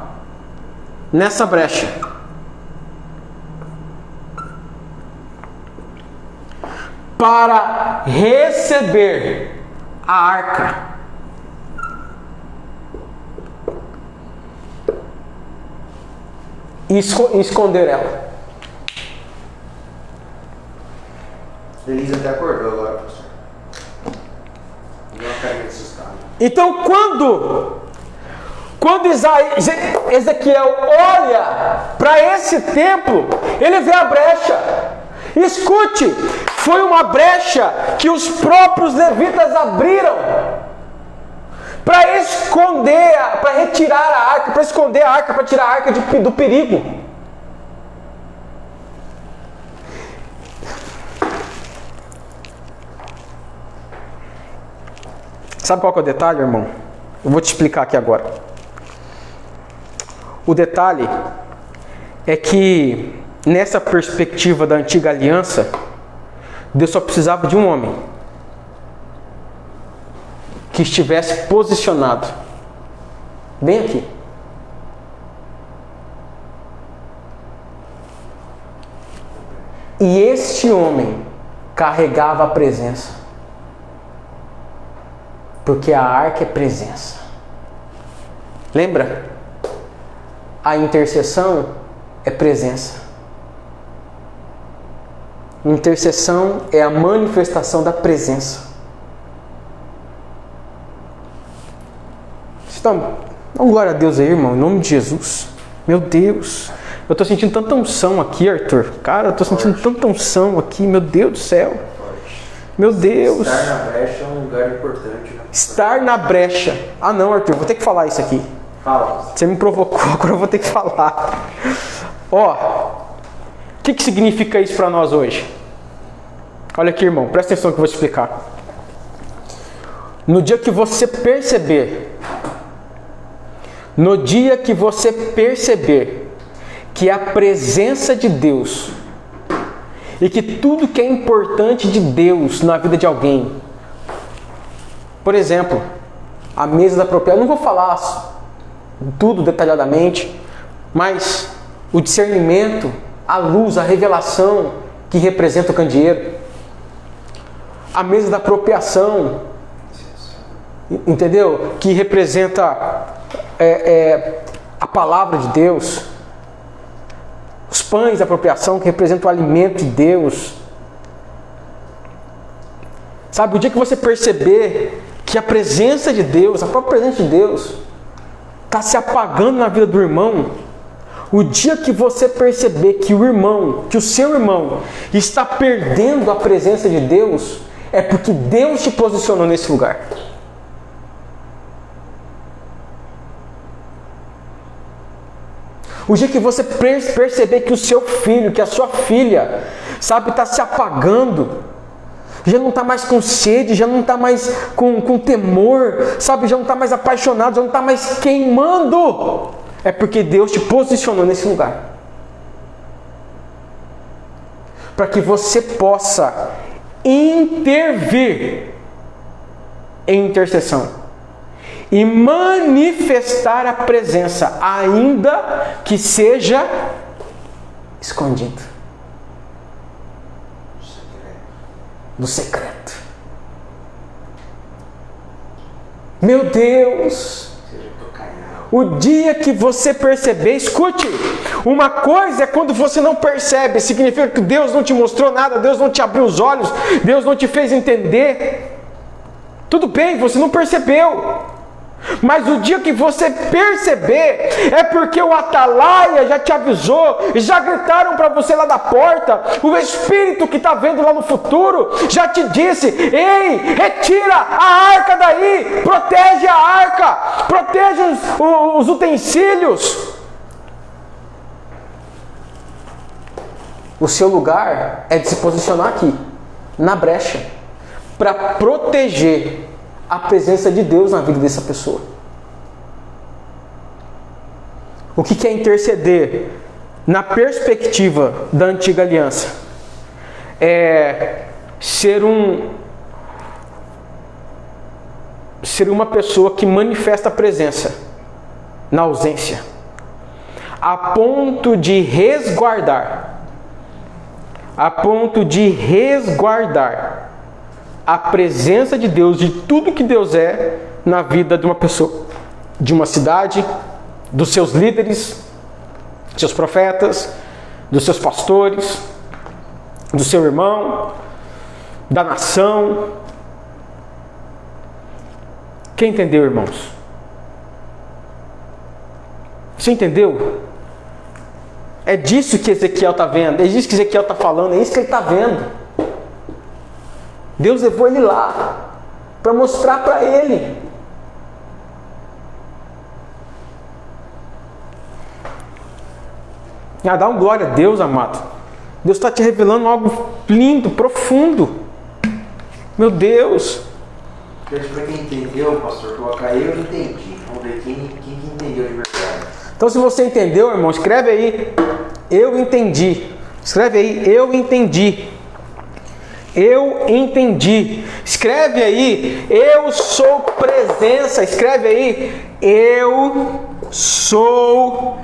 nessa brecha. Para receber a arca. E esconder ela. Elisa até acordou agora, pastor. Deu uma carinha assustada. Então quando Ezequiel olha para esse templo, ele vê a brecha. Escute, foi uma brecha que os próprios levitas abriram para esconder, para retirar a arca, para esconder a arca, para tirar a arca do perigo. Sabe qual que é o detalhe, irmão? Eu vou te explicar aqui agora. O detalhe é que nessa perspectiva da antiga aliança, Deus só precisava de um homem que estivesse posicionado bem aqui. E este homem carregava a presença, porque a arca é presença. Lembra? A intercessão é presença. Intercessão é a manifestação da presença. Dá glória a Deus aí, irmão, em nome de Jesus. Meu Deus, eu estou sentindo tanta unção aqui, Arthur. Cara, eu estou sentindo tanta unção aqui, meu Deus do céu. Meu Deus. Estar na brecha é um lugar importante. Né? Estar na brecha. Ah não, Arthur, vou ter que falar isso aqui. Fala. Você me provocou, agora eu vou ter que falar. Ó, o que significa isso para nós hoje? Olha aqui, irmão, presta atenção que eu vou te explicar. No dia que você perceber que a presença de Deus e que tudo que é importante de Deus na vida de alguém, por exemplo, a mesa da propriedade, não vou falar tudo detalhadamente, mas o discernimento, a luz, a revelação que representa o candeeiro, a mesa da apropriação, entendeu? Que representa a palavra de Deus, os pães da apropriação que representam o alimento de Deus. Sabe, o dia que você perceber que a presença de Deus, a própria presença de Deus, está se apagando na vida do irmão, o dia que você perceber que o seu irmão está perdendo a presença de Deus, é porque Deus te posicionou nesse lugar. O dia que você perceber que o seu filho, que a sua filha, sabe, está se apagando, já não está mais com sede, já não está mais com temor, sabe, já não está mais apaixonado, já não está mais queimando, é porque Deus te posicionou nesse lugar. Para que você possa intervir em intercessão e manifestar a presença, ainda que seja escondido, no secreto. Meu Deus, o dia que você perceber, escute, uma coisa é quando você não percebe, significa que Deus não te mostrou nada, Deus não te abriu os olhos, Deus não te fez entender. Tudo bem, você não percebeu. Mas o dia que você perceber, é porque o atalaia já te avisou, já gritaram para você lá da porta, o Espírito que está vendo lá no futuro, já te disse: ei, retira a arca daí, protege a arca, protege os utensílios. O seu lugar é de se posicionar aqui, na brecha, para proteger a presença de Deus na vida dessa pessoa. O que é interceder na perspectiva da antiga aliança? É ser uma pessoa que manifesta a presença na ausência, a ponto de resguardar a presença de Deus, de tudo que Deus é na vida de uma pessoa, de uma cidade, dos seus líderes, seus profetas, dos seus pastores, do seu irmão, da nação. Quem entendeu, irmãos? Você entendeu? É disso que Ezequiel está vendo, é disso que Ezequiel está falando, é isso que ele está vendo. Deus levou ele lá para mostrar para ele. Dá um glória a Deus, amado. Deus está te revelando algo lindo, profundo. Meu Deus. Para quem entendeu, pastor, colocar eu entendi. Vamos ver quem entendeu de verdade. Então, se você entendeu, irmão, escreve aí: eu entendi. Escreve aí: eu entendi. Eu entendi. Escreve aí: eu sou presença. Escreve aí: eu sou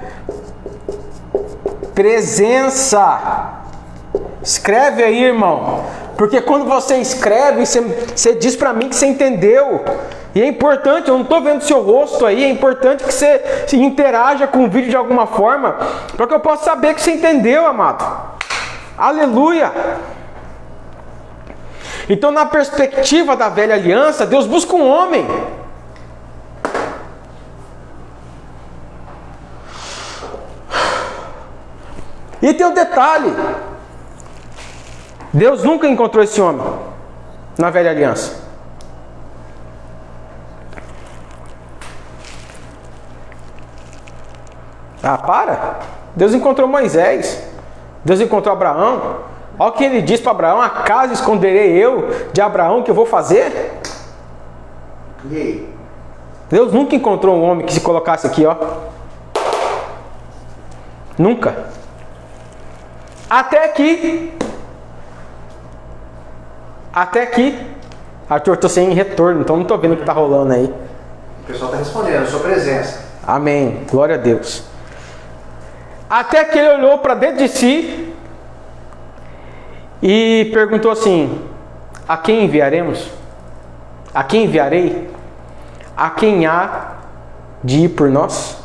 presença. Escreve aí, irmão. Porque quando você escreve, você diz para mim que você entendeu. E é importante, eu não estou vendo seu rosto aí, é importante que você se interaja com o vídeo de alguma forma, para que eu possa saber que você entendeu, amado. Aleluia! Então, na perspectiva da velha aliança, Deus busca um homem. E tem um detalhe: Deus nunca encontrou esse homem na velha aliança. Para! Deus encontrou Moisés, Deus encontrou Abraão. Olha o que ele diz para Abraão: acaso esconderei eu de Abraão o que eu vou fazer? E aí? Deus nunca encontrou um homem que se colocasse aqui, ó. Nunca. Até aqui. Arthur, estou sem retorno, então não estou vendo o que está rolando aí. O pessoal está respondendo: sua presença. Amém. Glória a Deus. Até que ele olhou para dentro de si e perguntou assim: a quem enviaremos? A quem enviarei? A quem há de ir por nós?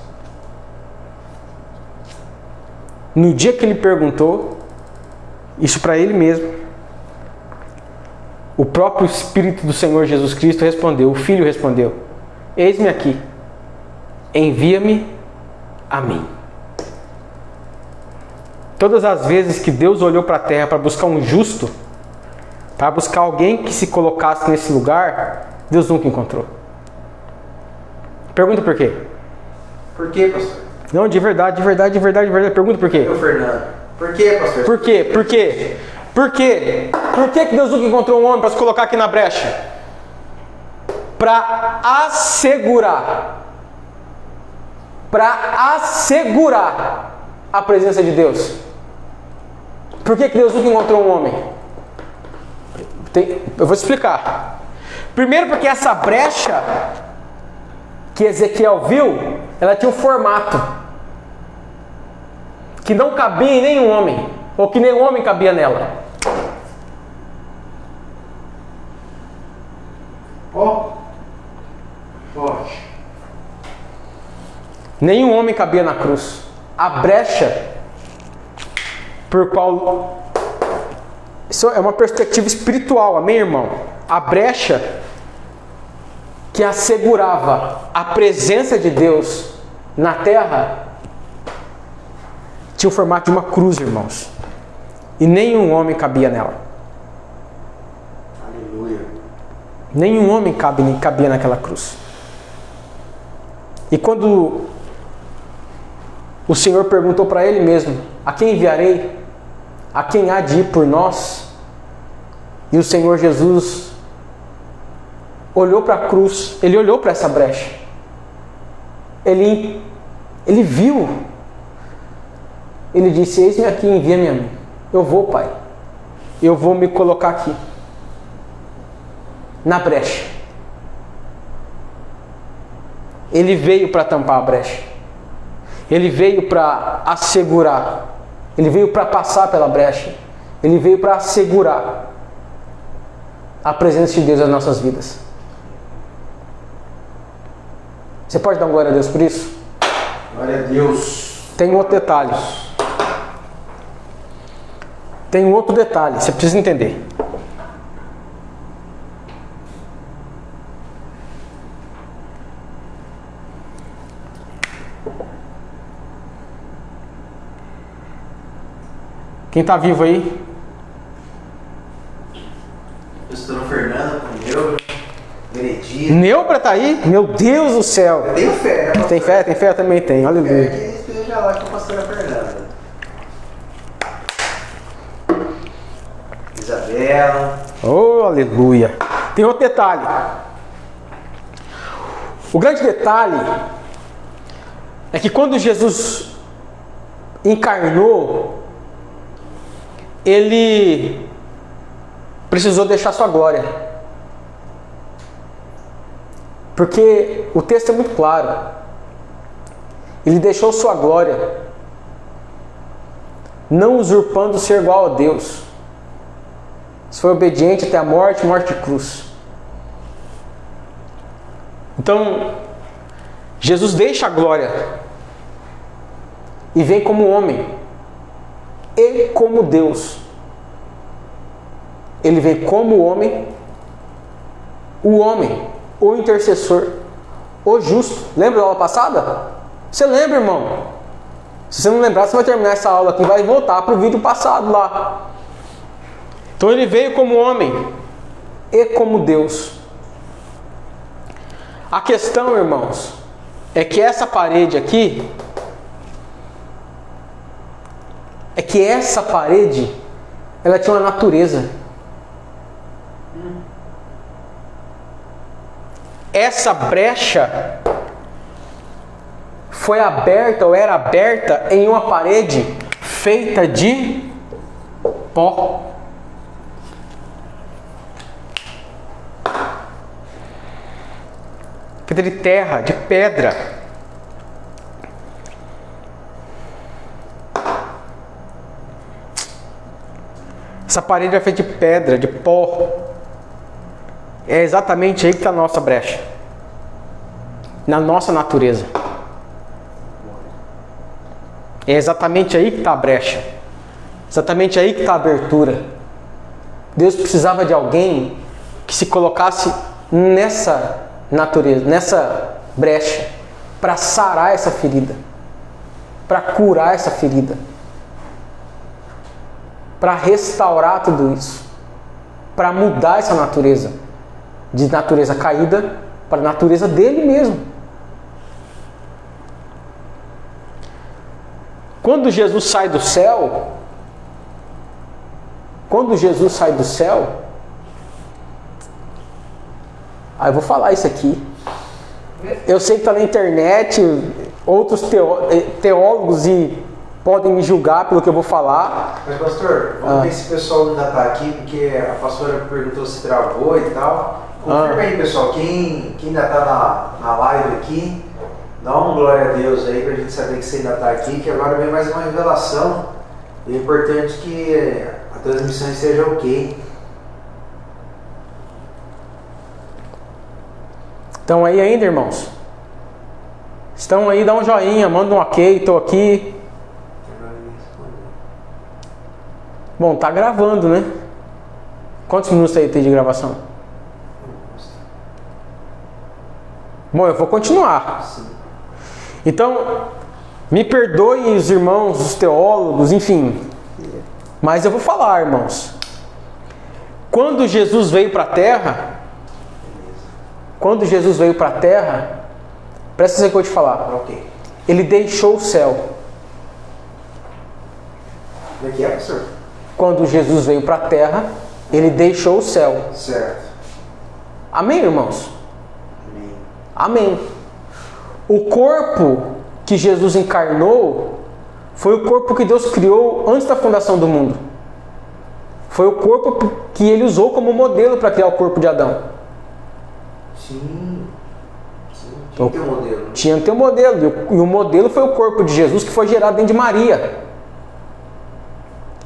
No dia que ele perguntou isso para ele mesmo, o próprio Espírito do Senhor Jesus Cristo respondeu, o Filho respondeu: eis-me aqui, envia-me a mim. Todas as vezes que Deus olhou para a terra para buscar um justo, para buscar alguém que se colocasse nesse lugar, Deus nunca encontrou. Pergunta por quê? Por quê, pastor? Não, de verdade. Pergunta por quê? Eu, Fernando. Por quê, pastor? Por quê? Por que Deus nunca encontrou um homem para se colocar aqui na brecha? Para assegurar a presença de Deus. Por que Deus nunca encontrou um homem? Eu vou explicar. Primeiro, porque essa brecha que Ezequiel viu, ela tinha um formato que não cabia em nenhum homem, ou que nenhum homem cabia nela. Forte. Nenhum homem cabia na cruz. A brecha por qual... Isso é uma perspectiva espiritual, amém, irmão? A brecha que assegurava a presença de Deus na terra tinha o formato de uma cruz, irmãos. E nenhum homem cabia nela. Aleluia. Nenhum homem cabia naquela cruz. E quando o Senhor perguntou para ele mesmo: a quem enviarei? A quem há de ir por nós? E o Senhor Jesus olhou para a cruz, ele olhou para essa brecha. Ele viu. Ele disse: eis-me aqui, envia-me a mim. Eu vou, Pai. Eu vou me colocar aqui, na brecha. Ele veio para tampar a brecha. Ele veio para assegurar. Ele veio para passar pela brecha. Ele veio para assegurar a presença de Deus nas nossas vidas. Você pode dar uma glória a Deus por isso? Glória a Deus. Tem um outro detalhe. Tem um outro detalhe, você precisa entender. Quem está vivo aí? Pastor Fernando, Neubra, Meredith. Neubra está aí? Meu Deus do céu! Eu tenho fé, né, pastor? Tem fé? Tem fé? Eu também tenho. Aleluia. Que esteja lá com a pastora Fernanda. Isabela. Oh, aleluia. Tem outro detalhe. O grande detalhe é que quando Jesus encarnou, ele precisou deixar sua glória. Porque o texto é muito claro. Ele deixou sua glória, não usurpando ser igual a Deus. Se foi obediente até a morte, morte de cruz. Então, Jesus deixa a glória e vem como homem e como Deus. Ele vem como homem, o intercessor, o justo. Lembra da aula passada? Você lembra, irmão? Se você não lembrar, você vai terminar essa aula aqui e vai voltar para o vídeo passado lá. Então ele veio como homem e como Deus. A questão, irmãos, é que essa parede aqui, ela tinha uma natureza. Essa brecha foi aberta ou era aberta em uma parede feita de pó. Feita de terra, de pedra. Essa parede é feita de pedra, de pó. É exatamente aí que está a nossa brecha. Na nossa natureza. É exatamente aí que está a brecha. Exatamente aí que está a abertura. Deus precisava de alguém que se colocasse nessa natureza, nessa brecha, para sarar essa ferida, para curar essa ferida, para restaurar tudo isso, para mudar essa natureza, de natureza caída para a natureza dele mesmo. Quando Jesus sai do céu, aí eu vou falar isso aqui. Eu sei que está na internet, outros teólogos podem me julgar pelo que eu vou falar. Mas pastor, vamos ver se o pessoal ainda está aqui, porque a pastora perguntou se travou e tal. Confirma aí, pessoal, quem ainda está na live aqui, dá uma glória a Deus aí para a gente saber que você ainda está aqui, que agora vem mais uma revelação. É importante que a transmissão esteja ok. Estão aí ainda, irmãos? Estão aí? Dá um joinha, manda um ok, estou aqui. Bom, tá gravando, né? Quantos minutos aí tem de gravação? Bom, eu vou continuar. Sim. Então, me perdoem os irmãos, os teólogos, enfim. Mas eu vou falar, irmãos. Quando Jesus veio para a Terra, presta atenção que eu vou te falar. Ok. Ele deixou o céu. Como é que é, professor? Quando Jesus veio para a Terra, ele deixou o céu. Certo. Amém, irmãos? Amém. Amém. O corpo que Jesus encarnou foi o corpo que Deus criou antes da fundação do mundo. Foi o corpo que ele usou como modelo para criar o corpo de Adão. Sim. Tinha que ter um modelo. Né? Tinha que ter um modelo. E o modelo foi o corpo de Jesus que foi gerado dentro de Maria.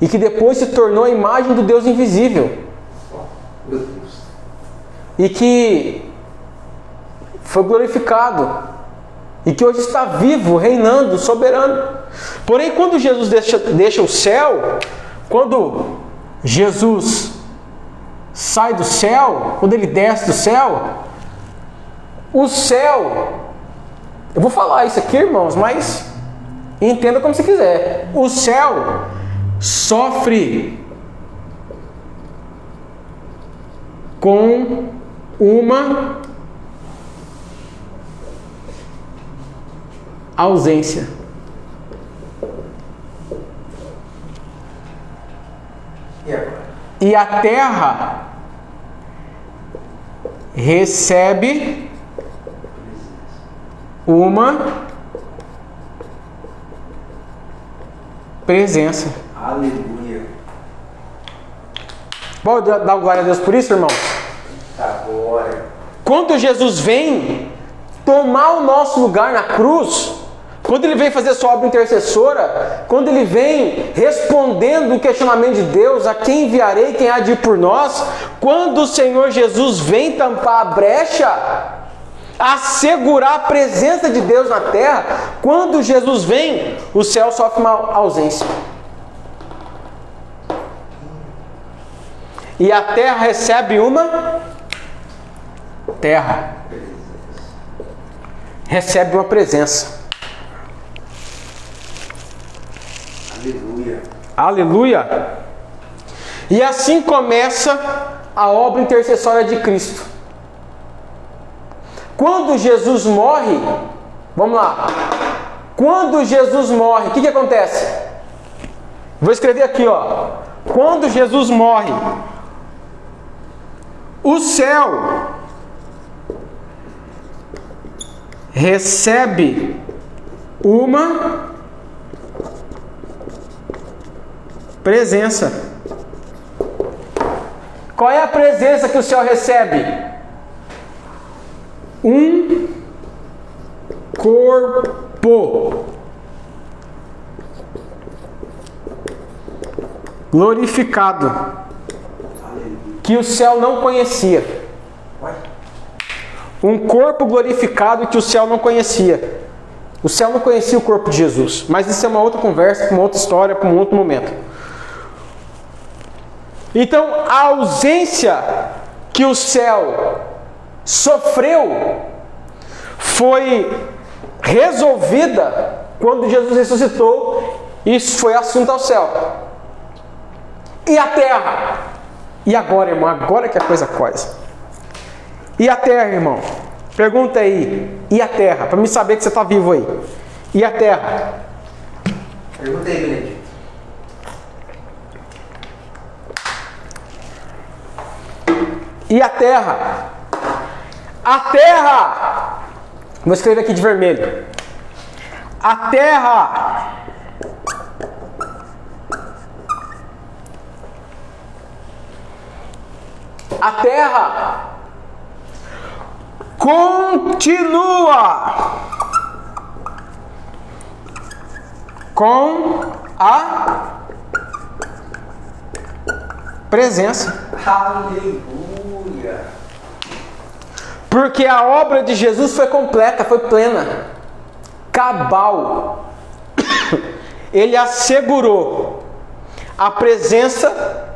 E que depois se tornou a imagem do Deus invisível. Meu Deus. E que foi glorificado. E que hoje está vivo, reinando, soberano. Porém, quando Jesus deixa o céu, quando Jesus sai do céu, quando ele desce do céu, o céu, eu vou falar isso aqui, irmãos, mas entenda como você quiser. O céu sofre com uma ausência. E agora? E a terra recebe uma presença. Aleluia. Pode dar glória a Deus por isso, irmão? Agora. Quando Jesus vem tomar o nosso lugar na cruz, quando ele vem fazer sua obra intercessora, quando ele vem respondendo o questionamento de Deus, a quem enviarei, quem há de ir por nós, quando o Senhor Jesus vem tampar a brecha, assegurar a presença de Deus na terra, quando Jesus vem, o céu sofre uma ausência. E a terra recebe uma terra. Recebe uma presença. Aleluia. Aleluia! E assim começa a obra intercessória de Cristo. Quando Jesus morre, vamos lá. Quando Jesus morre, o que acontece? Vou escrever aqui, ó. Quando Jesus morre, o céu recebe uma presença. Qual é a presença que o céu recebe? Um corpo glorificado que o céu não conhecia. Um corpo glorificado que o céu não conhecia. O céu não conhecia o corpo de Jesus, mas isso é uma outra conversa, uma outra história, para um outro momento. Então, a ausência que o céu sofreu foi resolvida quando Jesus ressuscitou e foi assunto ao céu. E a terra? E agora, irmão? Agora que a coisa coisa. E a terra, irmão? Pergunta aí. E a terra? Para me saber que você está vivo aí. E a terra? Pergunta aí, Benedito. E a terra? A terra! Vou escrever aqui de vermelho. A terra continua com a presença. Aleluia. Porque a obra de Jesus foi completa, foi plena, cabal. Ele assegurou a presença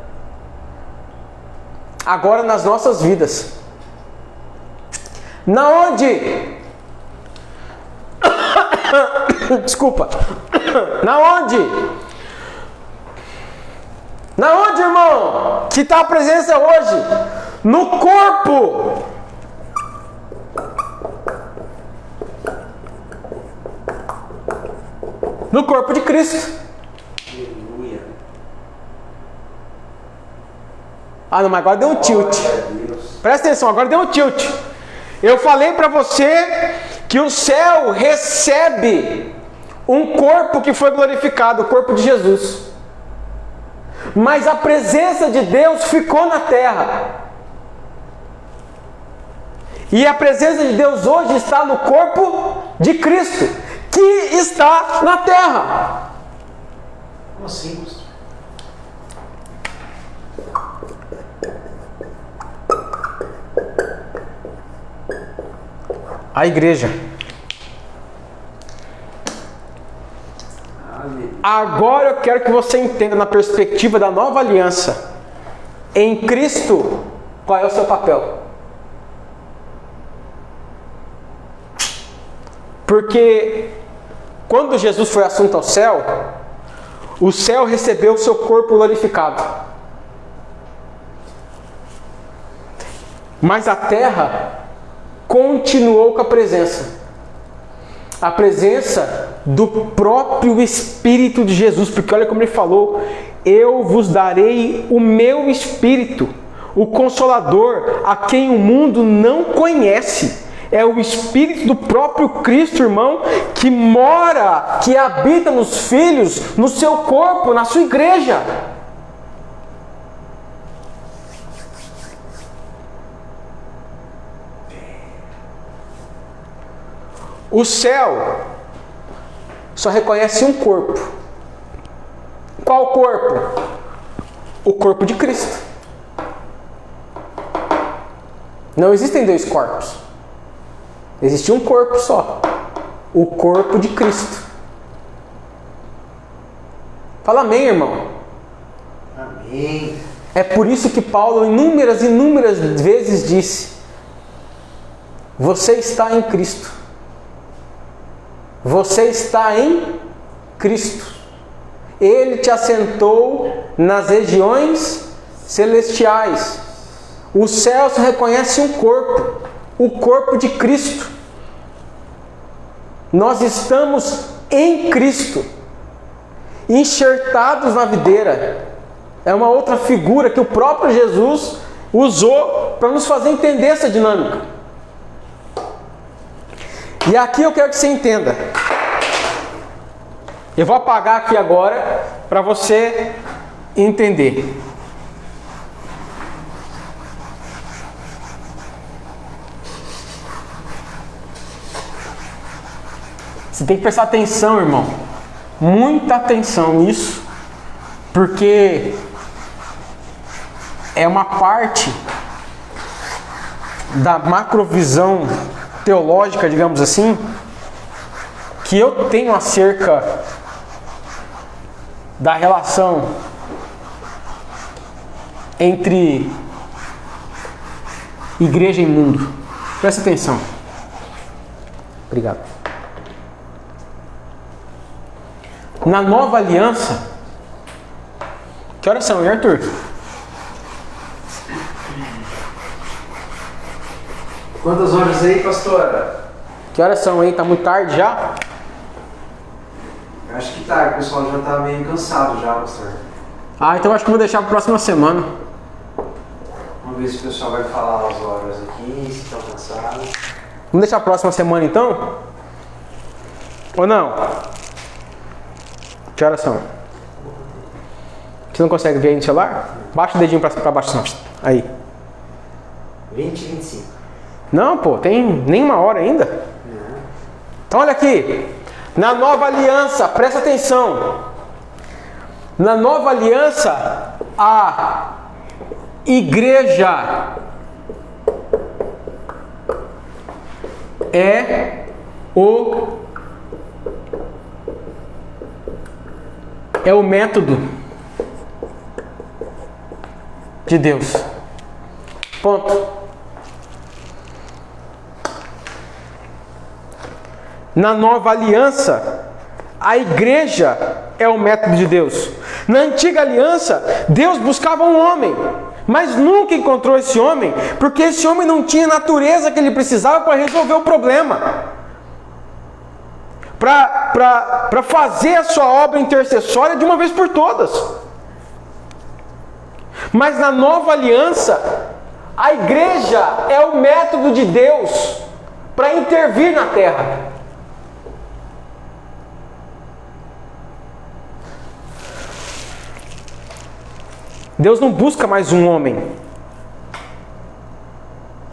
agora nas nossas vidas. Na onde? Desculpa. Na onde? Na onde, irmão? Que está a presença hoje? No corpo. No corpo de Cristo. Aleluia. Ah, não, mas agora deu um tilt. Presta atenção, agora deu um tilt. Eu falei para você que o céu recebe um corpo que foi glorificado, o corpo de Jesus. Mas a presença de Deus ficou na terra. E a presença de Deus hoje está no corpo de Cristo, que está na terra. Como assim, pastor? A igreja. Agora eu quero que você entenda na perspectiva da nova aliança. Em Cristo, qual é o seu papel? Porque quando Jesus foi assunto ao céu, o céu recebeu o seu corpo glorificado. Mas a terra continuou com a presença do próprio Espírito de Jesus, porque olha como ele falou: eu vos darei o meu Espírito, o Consolador, a quem o mundo não conhece. É o Espírito do próprio Cristo, irmão, que mora, que habita nos filhos, no seu corpo, na sua igreja. O céu só reconhece um corpo. Qual corpo? O corpo de Cristo. Não existem dois corpos. Existe um corpo só. O corpo de Cristo. Fala amém, irmão. Amém. É por isso que Paulo inúmeras vezes disse: você está em Cristo. Você está em Cristo. Ele te assentou nas regiões celestiais. O céu só reconhece um corpo, o corpo de Cristo. Nós estamos em Cristo, enxertados na videira. É uma outra figura que o próprio Jesus usou para nos fazer entender essa dinâmica. E aqui eu quero que você entenda. Eu vou apagar aqui agora para você entender. Você tem que prestar atenção, irmão. Muita atenção nisso, porque é uma parte da macrovisão teológica, digamos assim, que eu tenho acerca da relação entre igreja e mundo. Presta atenção. Obrigado. Na nova aliança, que horas são, hein, Arthur? Quantas horas aí, pastora? Que horas são aí? Tá muito tarde já? Acho que tá, o pessoal já tá meio cansado já, pastor. Ah, então acho que vou deixar para a próxima semana. Vamos ver se o pessoal vai falar as horas aqui, se estão cansados. Vamos deixar a próxima semana então? Ou não? Que horas são? Você não consegue ver aí no celular? Baixa o dedinho para baixo. Não. Aí. 20 e 25. Não, pô, tem nem uma hora ainda. Então olha aqui. Na nova aliança, presta atenção. Na nova aliança, a igreja é o método de Deus. Ponto. Na nova aliança, A igreja é o método de Deus. Na antiga aliança, Deus buscava um homem, mas nunca encontrou esse homem, porque esse homem não tinha a natureza que ele precisava para resolver o problema, para fazer a sua obra intercessória de uma vez por todas. Mas na nova aliança, a igreja é o método de Deus para intervir na terra. Deus não busca mais um homem.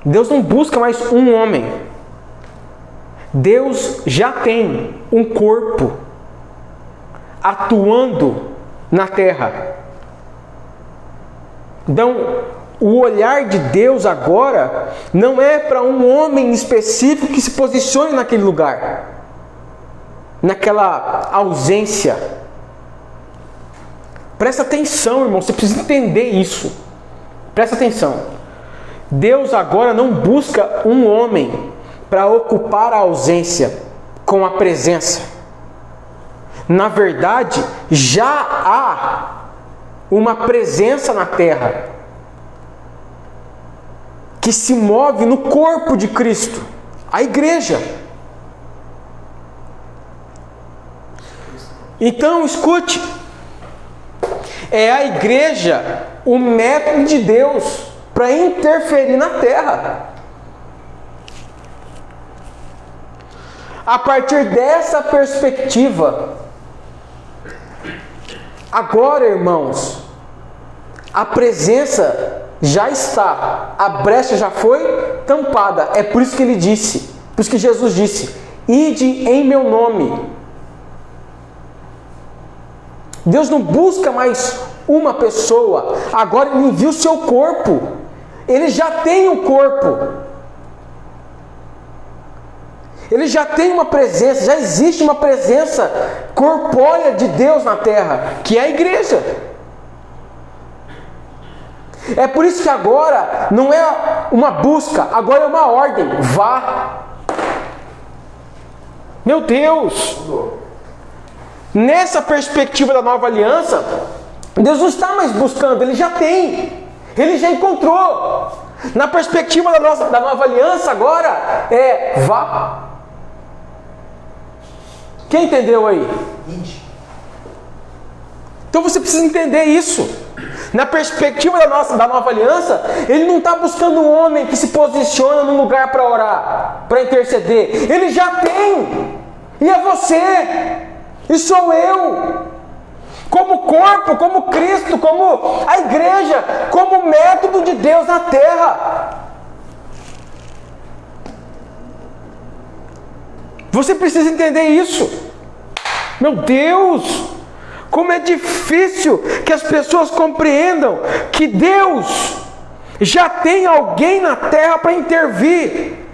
Deus não busca mais um homem. Deus já tem um corpo atuando na terra. Então, o olhar de Deus agora não é para um homem específico que se posicione naquele lugar, naquela ausência. Presta atenção, irmão, você precisa entender isso. Presta atenção. Deus agora não busca um homem para ocupar a ausência com a presença. Na verdade, já há uma presença na terra que se move no corpo de Cristo, a igreja. Então, escute. É a igreja o método de Deus para interferir na terra. A partir dessa perspectiva, agora, irmãos, a presença já está, a brecha já foi tampada. É por isso que ele disse, por isso que Jesus disse: ide em meu nome. Deus não busca mais uma pessoa, agora Ele envia o seu corpo. Ele já tem um corpo. Ele já tem uma presença, já existe uma presença corpórea de Deus na terra, que é a igreja. É por isso que agora não é uma busca, agora é uma ordem. Vá. Meu Deus! Nessa perspectiva da nova aliança, Deus não está mais buscando, Ele já tem, Ele já encontrou. Na perspectiva da nova aliança agora é vá. Quem entendeu aí? Então você precisa entender isso. Na perspectiva da nova aliança, Ele não está buscando um homem que se posiciona num lugar para orar, para interceder. Ele já tem, e é você. E sou eu, como corpo, como Cristo, como a igreja, como método de Deus na terra. Você precisa entender isso. Meu Deus, como é difícil que as pessoas compreendam que Deus já tem alguém na terra para intervir,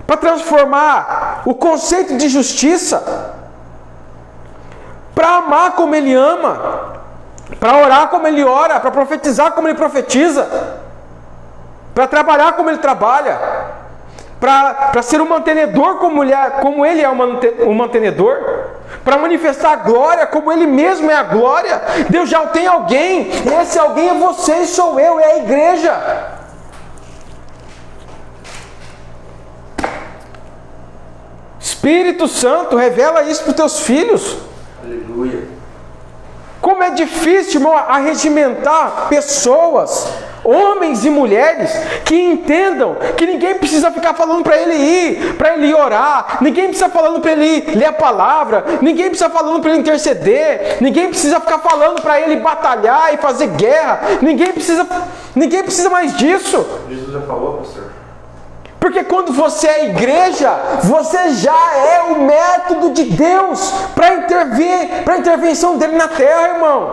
para transformar o conceito de justiça, para amar como Ele ama, para orar como Ele ora, para profetizar como Ele profetiza, para trabalhar como Ele trabalha, para ser um mantenedor como Ele é um mantenedor, para manifestar a glória como Ele mesmo é a glória. Deus já tem alguém, e esse alguém é você e sou eu, é a igreja. Espírito Santo, revela isso para os teus filhos. Aleluia. Como é difícil, irmão, arregimentar pessoas, homens e mulheres, que entendam que ninguém precisa ficar falando para ele ir orar, ninguém precisa falando para ele ir ler a palavra, ninguém precisa falando para ele interceder, ninguém precisa ficar falando para ele batalhar e fazer guerra, ninguém precisa mais disso. Jesus já falou, pastor. Porque quando você é igreja, você já é o método de Deus para intervir, para a intervenção dele na terra, irmão.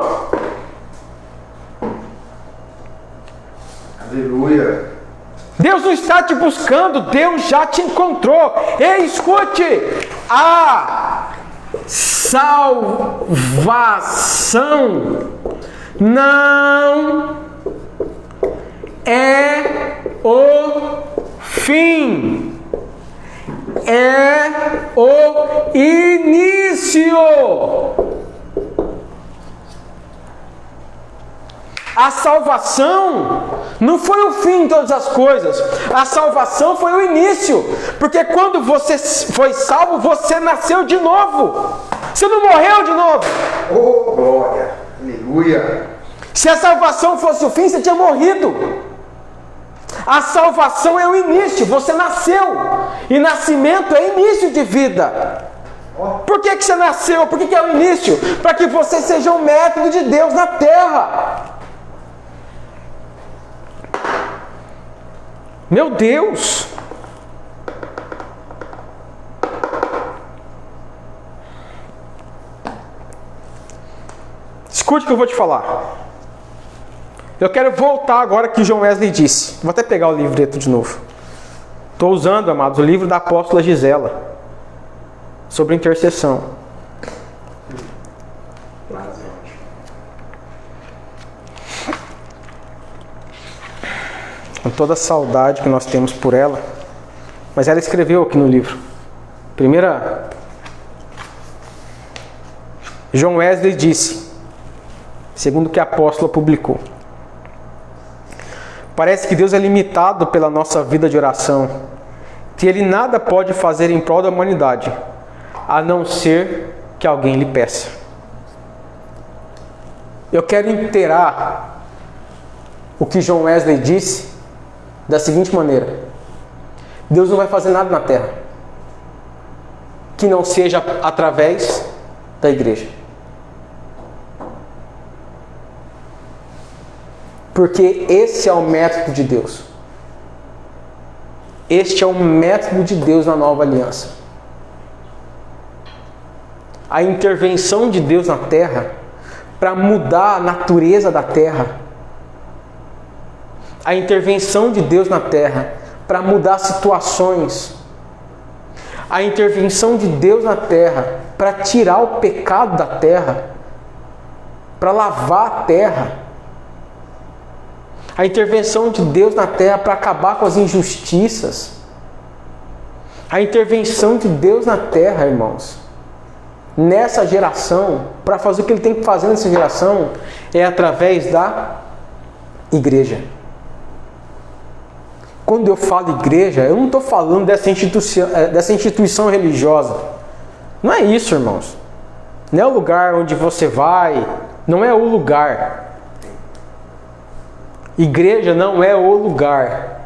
Aleluia. Deus não está te buscando, Deus já te encontrou. Ei, escute, a salvação não é o fim. é o início. A salvação não foi o fim de todas as coisas. A salvação foi o início. Porque quando você foi salvo, você nasceu de novo. Você não morreu de novo. Oh, glória! Aleluia! Se a salvação fosse o fim, você tinha morrido. A salvação é o início. Você nasceu. E nascimento é início de vida. Por que você nasceu? Por que é o início? Para que você seja um método de Deus na terra. Meu Deus! Escute o que eu vou te falar. Eu quero voltar agora que John Wesley disse. Vou até pegar o livreto de novo. Estou usando, amados, o livro da apóstola Gisela sobre intercessão. Com toda a saudade que nós temos por ela. Mas ela escreveu aqui no livro. John Wesley disse, segundo o que a apóstola publicou: parece que Deus é limitado pela nossa vida de oração, que Ele nada pode fazer em prol da humanidade, a não ser que alguém lhe peça. Eu quero inteirar o que John Wesley disse da seguinte maneira: Deus não vai fazer nada na terra que não seja através da igreja. Porque esse é o método de Deus. Este é o método de Deus na nova aliança. A intervenção de Deus na terra para mudar a natureza da terra. A intervenção de Deus na terra para mudar situações. A intervenção de Deus na terra para tirar o pecado da terra, para lavar a terra. A intervenção de Deus na terra para acabar com as injustiças. A intervenção de Deus na terra, irmãos, nessa geração, para fazer o que Ele tem que fazer nessa geração, é através da igreja. Quando eu falo igreja, eu não estou falando dessa instituição religiosa. Não é isso, irmãos. Não é o lugar onde você vai, não é o lugar. Igreja não é o lugar.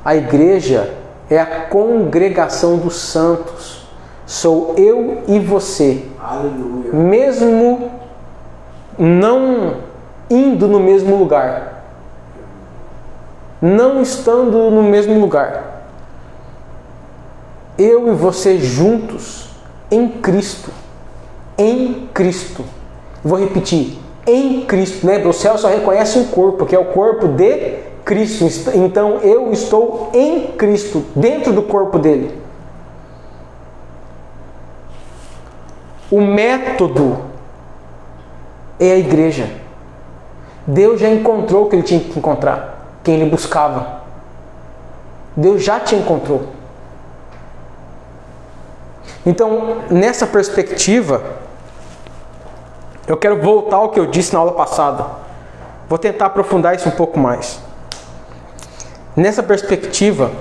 A igreja é a congregação dos santos. Sou eu e você. Aleluia. Mesmo não indo no mesmo lugar. Não estando no mesmo lugar. Eu e você juntos em Cristo. Em Cristo. Vou repetir. Em Cristo. Lembra? O céu só reconhece um corpo, que é o corpo de Cristo. Então eu estou em Cristo, dentro do corpo dele. O método é a igreja. Deus já encontrou o que ele tinha que encontrar. Quem ele buscava. Deus já te encontrou. Então, nessa perspectiva, eu quero voltar ao que eu disse na aula passada. Vou tentar aprofundar isso um pouco mais. Nessa perspectiva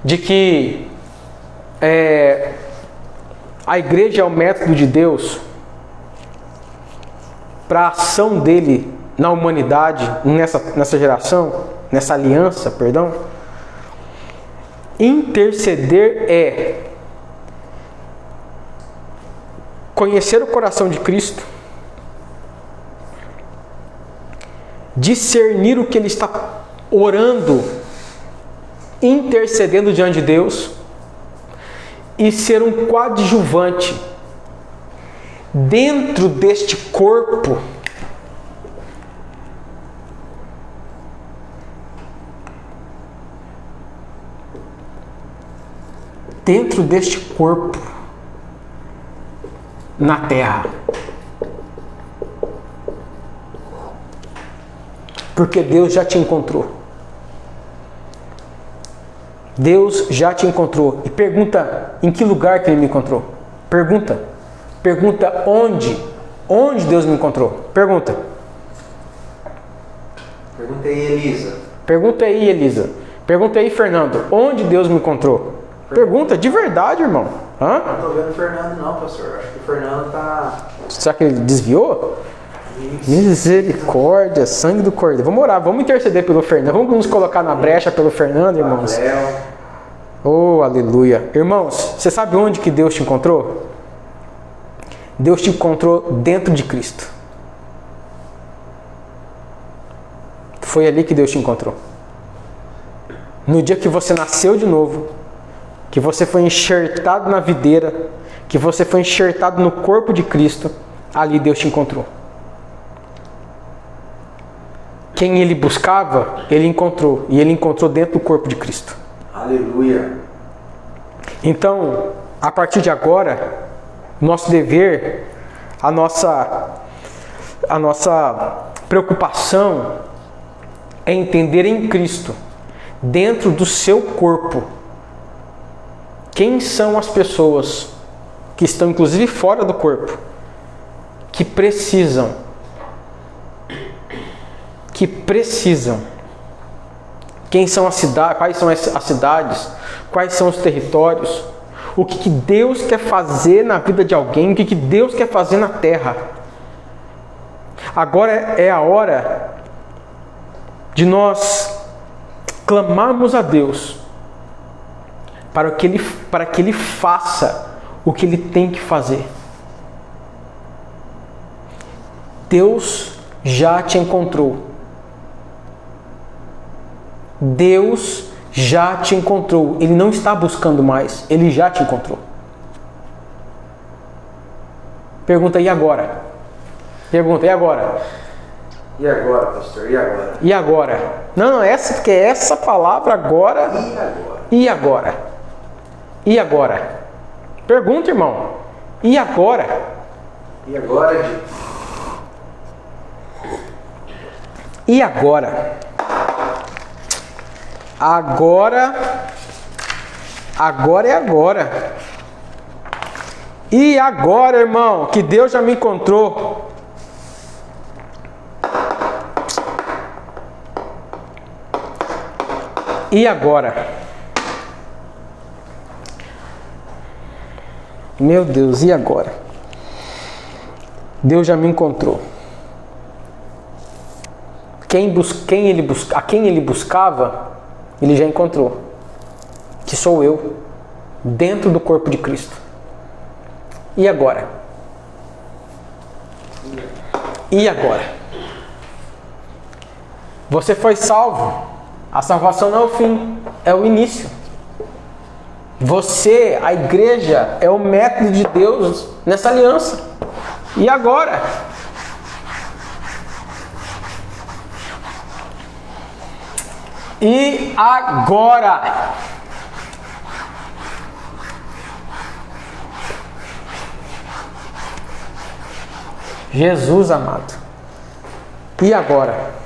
de que a igreja é o método de Deus para a ação dele na humanidade, nessa geração, nessa aliança, perdão. Interceder é conhecer o coração de Cristo, discernir o que ele está orando, intercedendo diante de Deus, e ser um coadjuvante dentro deste corpo na terra. Porque Deus já te encontrou. Deus já te encontrou. E pergunta em que lugar que Ele me encontrou. Pergunta onde. Onde Deus me encontrou. Pergunta. Pergunta aí, Elisa. Pergunta aí, Elisa. Pergunta aí, Fernando. Onde Deus me encontrou. Pergunta de verdade, irmão. Hã? Não estou vendo o Fernando não, pastor. Acho que o Fernando tá... Será que ele desviou? Isso. Misericórdia, sangue do Cordeiro. Vamos orar, vamos interceder pelo Fernando. Vamos nos colocar na brecha pelo Fernando, irmãos. Oh, aleluia. Irmãos, você sabe onde que Deus te encontrou? Deus te encontrou dentro de Cristo. Foi ali que Deus te encontrou. No dia que você nasceu de novo, que você foi enxertado na videira, que você foi enxertado no corpo de Cristo, ali Deus te encontrou. Quem Ele buscava, Ele encontrou. E Ele encontrou dentro do corpo de Cristo. Aleluia. Então, a partir de agora, nosso dever, a nossa preocupação é entender em Cristo, dentro do seu corpo, quem são as pessoas que estão inclusive fora do corpo, que precisam, quem são as cidades, quais são as cidades, quais são os territórios, o que Deus quer fazer na vida de alguém, o que Deus quer fazer na terra. Agora é a hora de nós clamarmos a Deus para que Ele faça o que Ele tem que fazer. Deus já te encontrou. Deus já te encontrou. Ele não está buscando mais. Ele já te encontrou. Pergunta, e agora? Pergunta, e agora? E agora, pastor? E agora? E agora? Não, essa palavra agora. E agora? E agora? E agora? Pergunta, irmão. E agora? E agora, Di? E agora? Agora é agora. E agora, irmão, que Deus já me encontrou. E agora? Meu Deus, e agora? Deus já me encontrou. A quem ele buscava, Ele já encontrou. Que sou eu, dentro do corpo de Cristo. E agora? E agora? Você foi salvo. A salvação não é o fim, é o início. Você, a igreja, é o método de Deus nessa aliança. E agora? E agora? Jesus amado. E agora?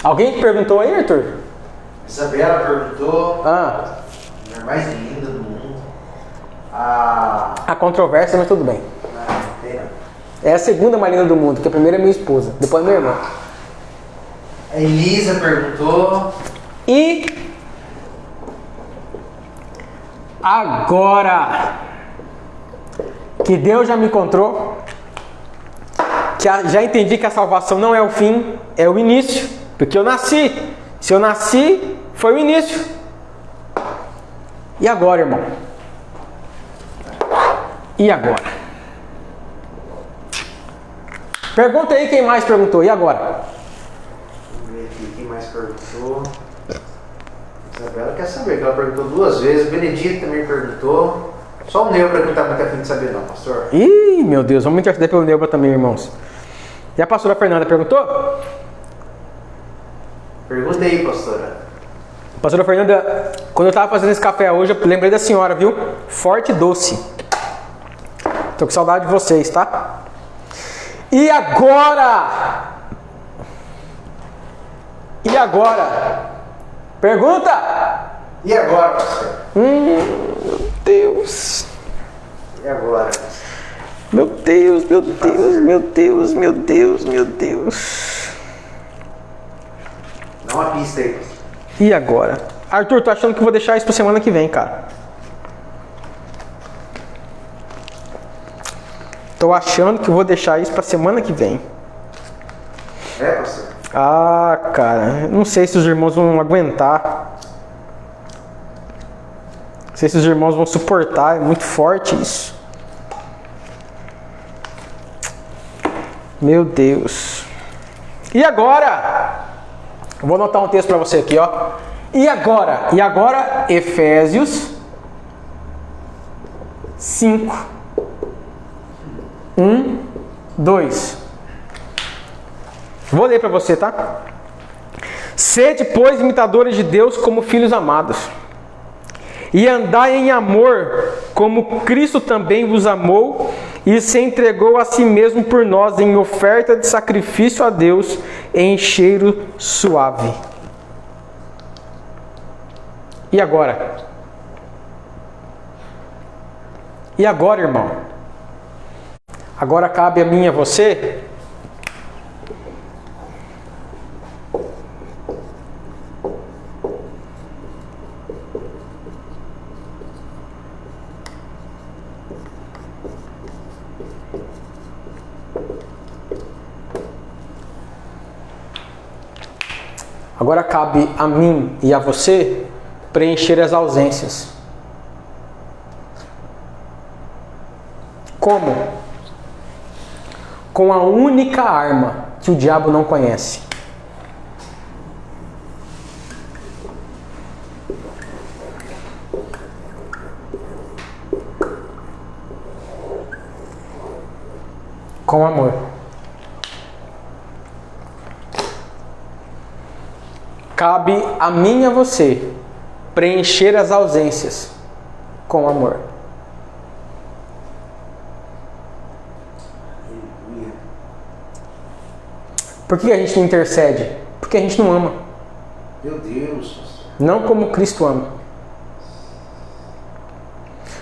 Alguém perguntou aí, Arthur? Isabela perguntou. Ah. A mulher mais linda do mundo. A controvérsia, mas tudo bem. Não tem não. É a segunda mais linda do mundo, que a primeira é minha esposa, depois é minha irmã. A Elisa perguntou. E agora que Deus já me encontrou, que já entendi que a salvação não é o fim, é o início, porque eu nasci. Se eu nasci, foi o início. E agora, irmão? E agora? Pergunta aí quem mais perguntou. E agora? Vamos ver aqui quem mais perguntou. Isabela quer saber, que ela perguntou 2 vezes. Benedito também perguntou. Só o Neuba que não está muito afim de saber não, pastor. Ih, meu Deus, vamos interceder pelo Neuba também, irmãos. E a pastora Fernanda perguntou? Pergunta aí, pastora. Pastora Fernanda, quando eu estava fazendo esse café hoje, eu lembrei da senhora, viu? Forte e doce. Tô com saudade de vocês, tá? E agora? E agora? Pergunta! E agora, pastor? Meu Deus. E agora? Meu Deus, meu Deus, meu Deus, meu Deus, meu Deus. Dá uma pista aí, pastor. E agora? Arthur, tô achando que vou deixar isso pra semana que vem, cara. Tô achando que vou deixar isso pra semana que vem. É, pastor? Ah, cara, não sei se os irmãos vão aguentar. Não sei se os irmãos vão suportar, é muito forte isso. Meu Deus. E agora? Eu vou anotar um texto para você aqui, ó. E agora? E agora, Efésios 5. 1, 2. Vou ler para você, tá? Sede, pois, imitadores de Deus como filhos amados, e andai em amor, como Cristo também vos amou e se entregou a si mesmo por nós em oferta de sacrifício a Deus em cheiro suave. E agora? E agora, irmão? Agora cabe a mim e a você Agora cabe a mim e a você preencher as ausências. Como? Com a única arma que o diabo não conhece. Com amor. Cabe a mim e a você preencher as ausências com amor. Por que a gente não intercede? Porque a gente não ama. Meu Deus. Não como Cristo ama.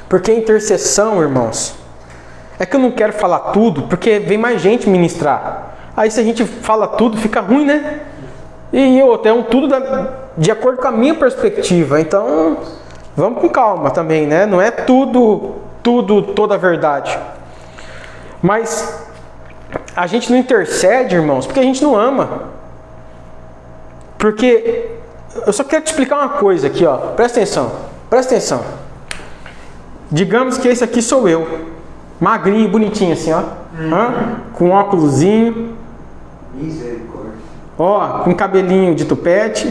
Porque intercessão, irmãos, é que eu não quero falar tudo, porque vem mais gente ministrar. Aí se a gente fala tudo, fica ruim, né? E outra, é tudo de acordo com a minha perspectiva. Então, vamos com calma também, né? Não é toda a verdade. Mas a gente não intercede, irmãos, porque a gente não ama. Porque eu só quero te explicar uma coisa aqui, ó. Presta atenção. Presta atenção. Digamos que esse aqui sou eu. Magrinho, bonitinho assim, ó. Com óculosinho. Misericórdia. Ó, com cabelinho de tupete.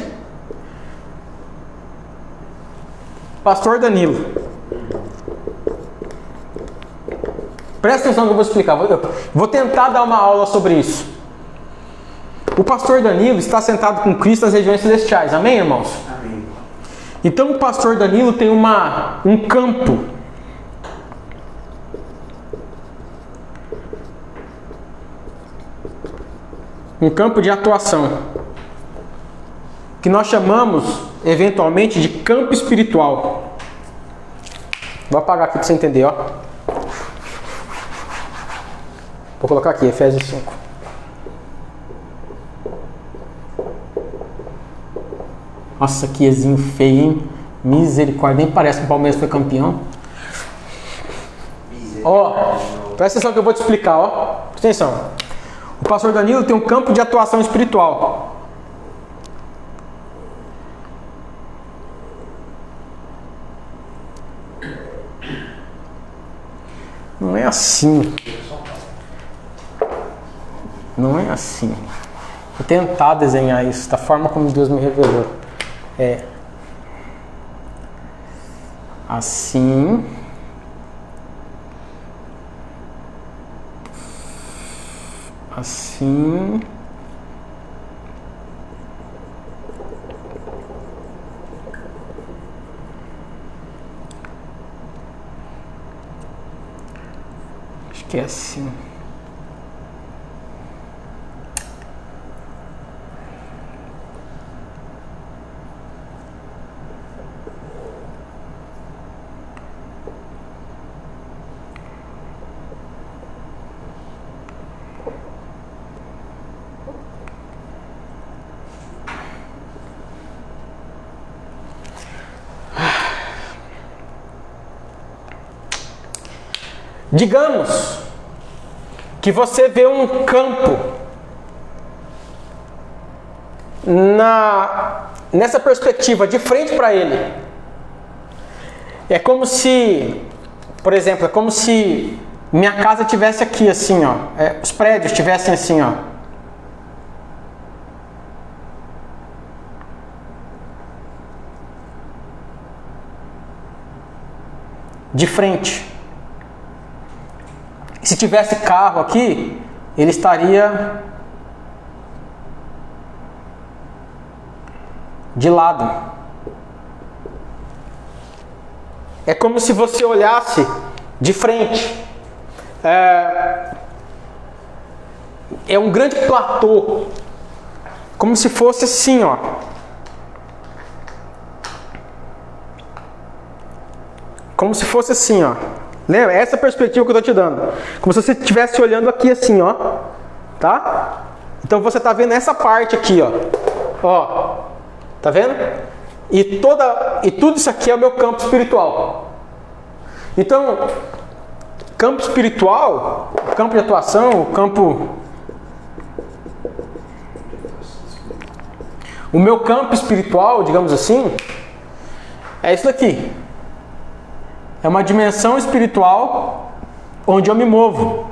Pastor Danilo. Presta atenção que eu vou explicar. Vou tentar dar uma aula sobre isso. O pastor Danilo está sentado com Cristo nas regiões celestiais. Amém, irmãos? Amém. Então o pastor Danilo tem um campo. Um campo de atuação. Que nós chamamos, eventualmente, de campo espiritual. Vou apagar aqui para você entender, ó. Vou colocar aqui, Efésios 5. Nossa, que ezinho feio, hein? Misericórdia, nem parece que o Palmeiras foi campeão. Ó, presta atenção que eu vou te explicar, ó. Presta atenção. O pastor Danilo tem um campo de atuação espiritual. Não é assim. Não é assim. Vou tentar desenhar isso da forma como Deus me revelou. É assim. Assim. Acho que é assim. Digamos que você vê um campo nessa perspectiva, de frente para ele. É como se, por exemplo, é como se minha casa tivesse aqui assim, ó. Os prédios tivessem assim, ó. De frente. Se tivesse carro aqui, ele estaria de lado. É como se você olhasse de frente. É um grande platô, como se fosse assim, ó. Como se fosse assim, ó. Lembra? Essa perspectiva que eu estou te dando. Como se você estivesse olhando aqui assim, ó. Tá? Então você está vendo essa parte aqui, ó. Ó. Tá vendo? E tudo isso aqui é o meu campo espiritual. Então, campo espiritual, o campo de atuação, o meu campo espiritual, digamos assim, é isso daqui. É uma dimensão espiritual onde eu me movo.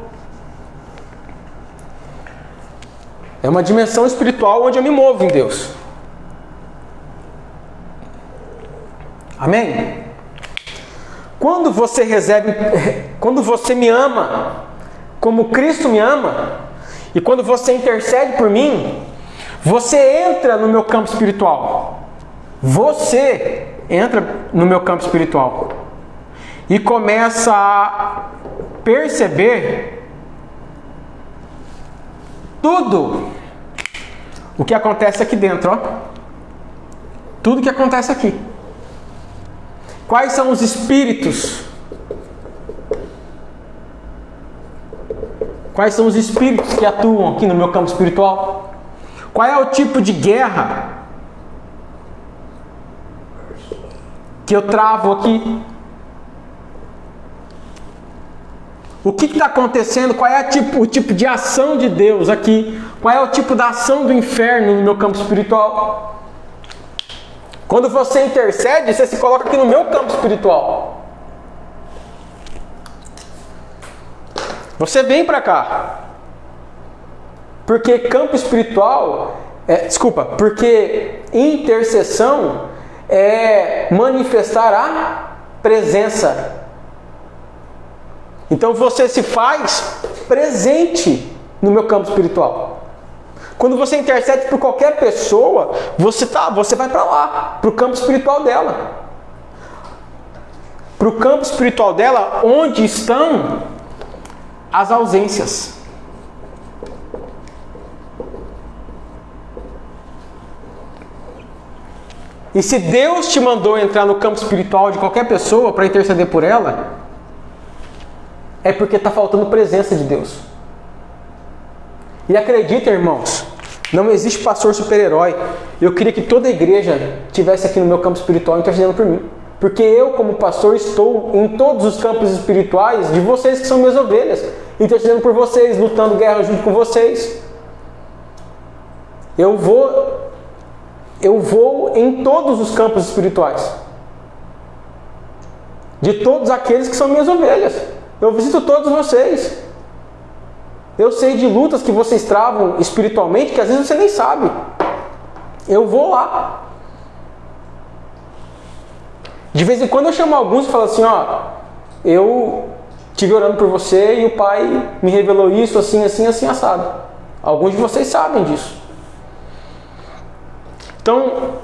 É uma dimensão espiritual onde eu me movo em Deus. Amém? Quando você me ama, como Cristo me ama, e quando você intercede por mim, você entra no meu campo espiritual. Você entra no meu campo espiritual. E começa a perceber tudo o que acontece aqui dentro, ó. Tudo que acontece aqui. Quais são os espíritos? Quais são os espíritos que atuam aqui no meu campo espiritual? Qual é o tipo de guerra que eu travo aqui? O que está acontecendo? Qual é o tipo de ação de Deus aqui? Qual é o tipo da ação do inferno no meu campo espiritual? Quando você intercede, você se coloca aqui no meu campo espiritual. Você vem para cá. Porque campo espiritual... porque intercessão é manifestar a presença. Então você se faz presente no meu campo espiritual. Quando você intercede por qualquer pessoa, você vai para lá, para o campo espiritual dela. Para o campo espiritual dela, onde estão as ausências. E se Deus te mandou entrar no campo espiritual de qualquer pessoa para interceder por ela, é porque está faltando presença de Deus. E acredita, irmãos, não existe pastor super-herói. Eu queria que toda a igreja estivesse aqui no meu campo espiritual intercedendo por mim. Porque eu, como pastor, estou em todos os campos espirituais de vocês que são minhas ovelhas, intercedendo por vocês, lutando guerra junto com vocês. Eu vou em todos os campos espirituais. De todos aqueles que são minhas ovelhas. Eu visito todos vocês. Eu sei de lutas que vocês travam espiritualmente que às vezes você nem sabe. Eu vou lá. De vez em quando eu chamo alguns e falo assim, ó, eu estive orando por você e o Pai me revelou isso, assim, assim, assim, assado. Alguns de vocês sabem disso. Então,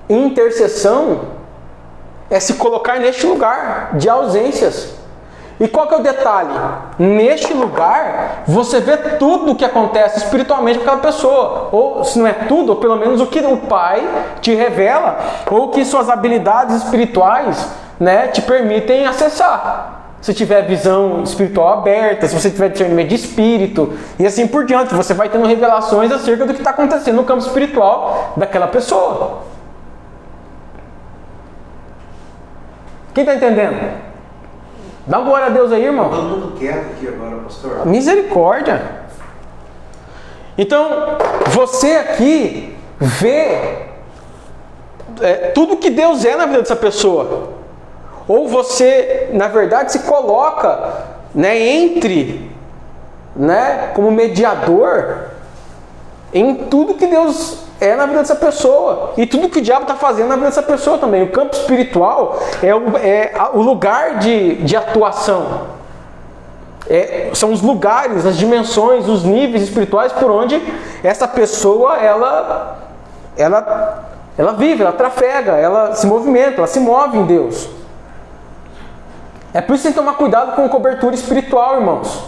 intercessão é se colocar neste lugar de ausências. E qual que é o detalhe? Neste lugar, você vê tudo o que acontece espiritualmente com aquela pessoa. Ou, se não é tudo, ou pelo menos o que o Pai te revela, ou que suas habilidades espirituais, né, te permitem acessar. Se tiver visão espiritual aberta, se você tiver discernimento de espírito, e assim por diante, você vai tendo revelações acerca do que está acontecendo no campo espiritual daquela pessoa. Quem está entendendo? Dá glória a Deus aí, irmão. Todo mundo quieto aqui agora, pastor. Misericórdia. Então, você aqui vê tudo que Deus é na vida dessa pessoa. Ou você, na verdade, se coloca, né, entre, né, como mediador em tudo que Deus é na vida dessa pessoa. E tudo que o diabo está fazendo na vida dessa pessoa também. O campo espiritual é o lugar de atuação. São os lugares, as dimensões, os níveis espirituais por onde essa pessoa ela vive, ela trafega, ela se movimenta, ela se move em Deus. É por isso que tem que tomar cuidado com cobertura espiritual, irmãos.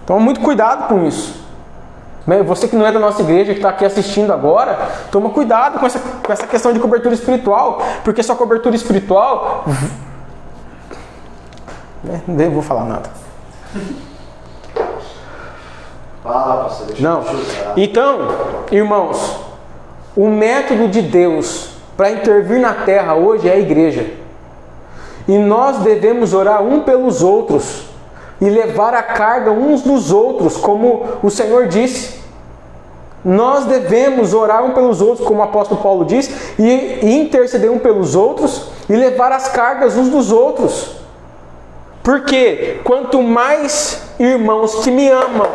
Toma muito cuidado com isso. Você que não é da nossa igreja, que está aqui assistindo agora, toma cuidado com essa questão de cobertura espiritual, porque sua cobertura espiritual... Não vou falar nada. Fala, pastor, deixa não. Então, irmãos, o método de Deus para intervir na terra hoje é a igreja. E nós devemos orar um pelos outros e levar a carga uns dos outros, como o Senhor disse. Nós devemos orar um pelos outros, como o apóstolo Paulo diz, e interceder um pelos outros e levar as cargas uns dos outros. Porque quanto mais irmãos que me amam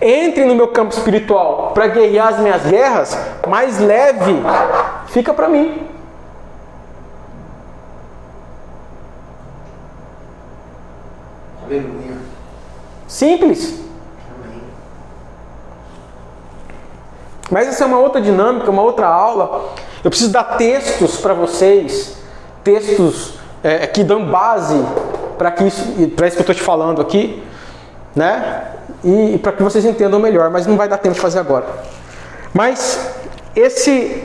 entrem no meu campo espiritual para guerrear as minhas guerras, mais leve fica para mim. Aleluia. Simples. Amém. Mas essa é uma outra dinâmica, uma outra aula. Eu preciso dar textos para vocês, textos que dão base para isso que eu estou te falando aqui, né? E para que vocês entendam melhor, mas não vai dar tempo de fazer agora. Mas esse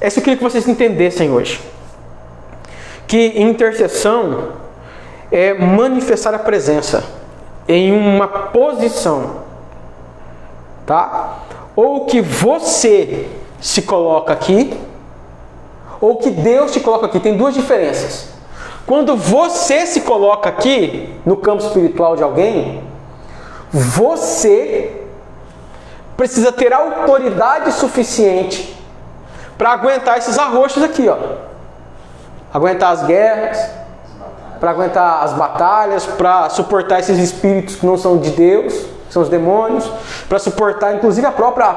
eu queria que vocês entendessem hoje. Que intercessão é manifestar a presença em uma posição, tá? Ou que você se coloca aqui, ou que Deus te coloca aqui. Tem duas diferenças. Quando você se coloca aqui no campo espiritual de alguém, você precisa ter autoridade suficiente para aguentar esses arroxos aqui, ó. Aguentar as guerras, para aguentar as batalhas, para suportar esses espíritos que não são de Deus, são os demônios, para suportar inclusive a própria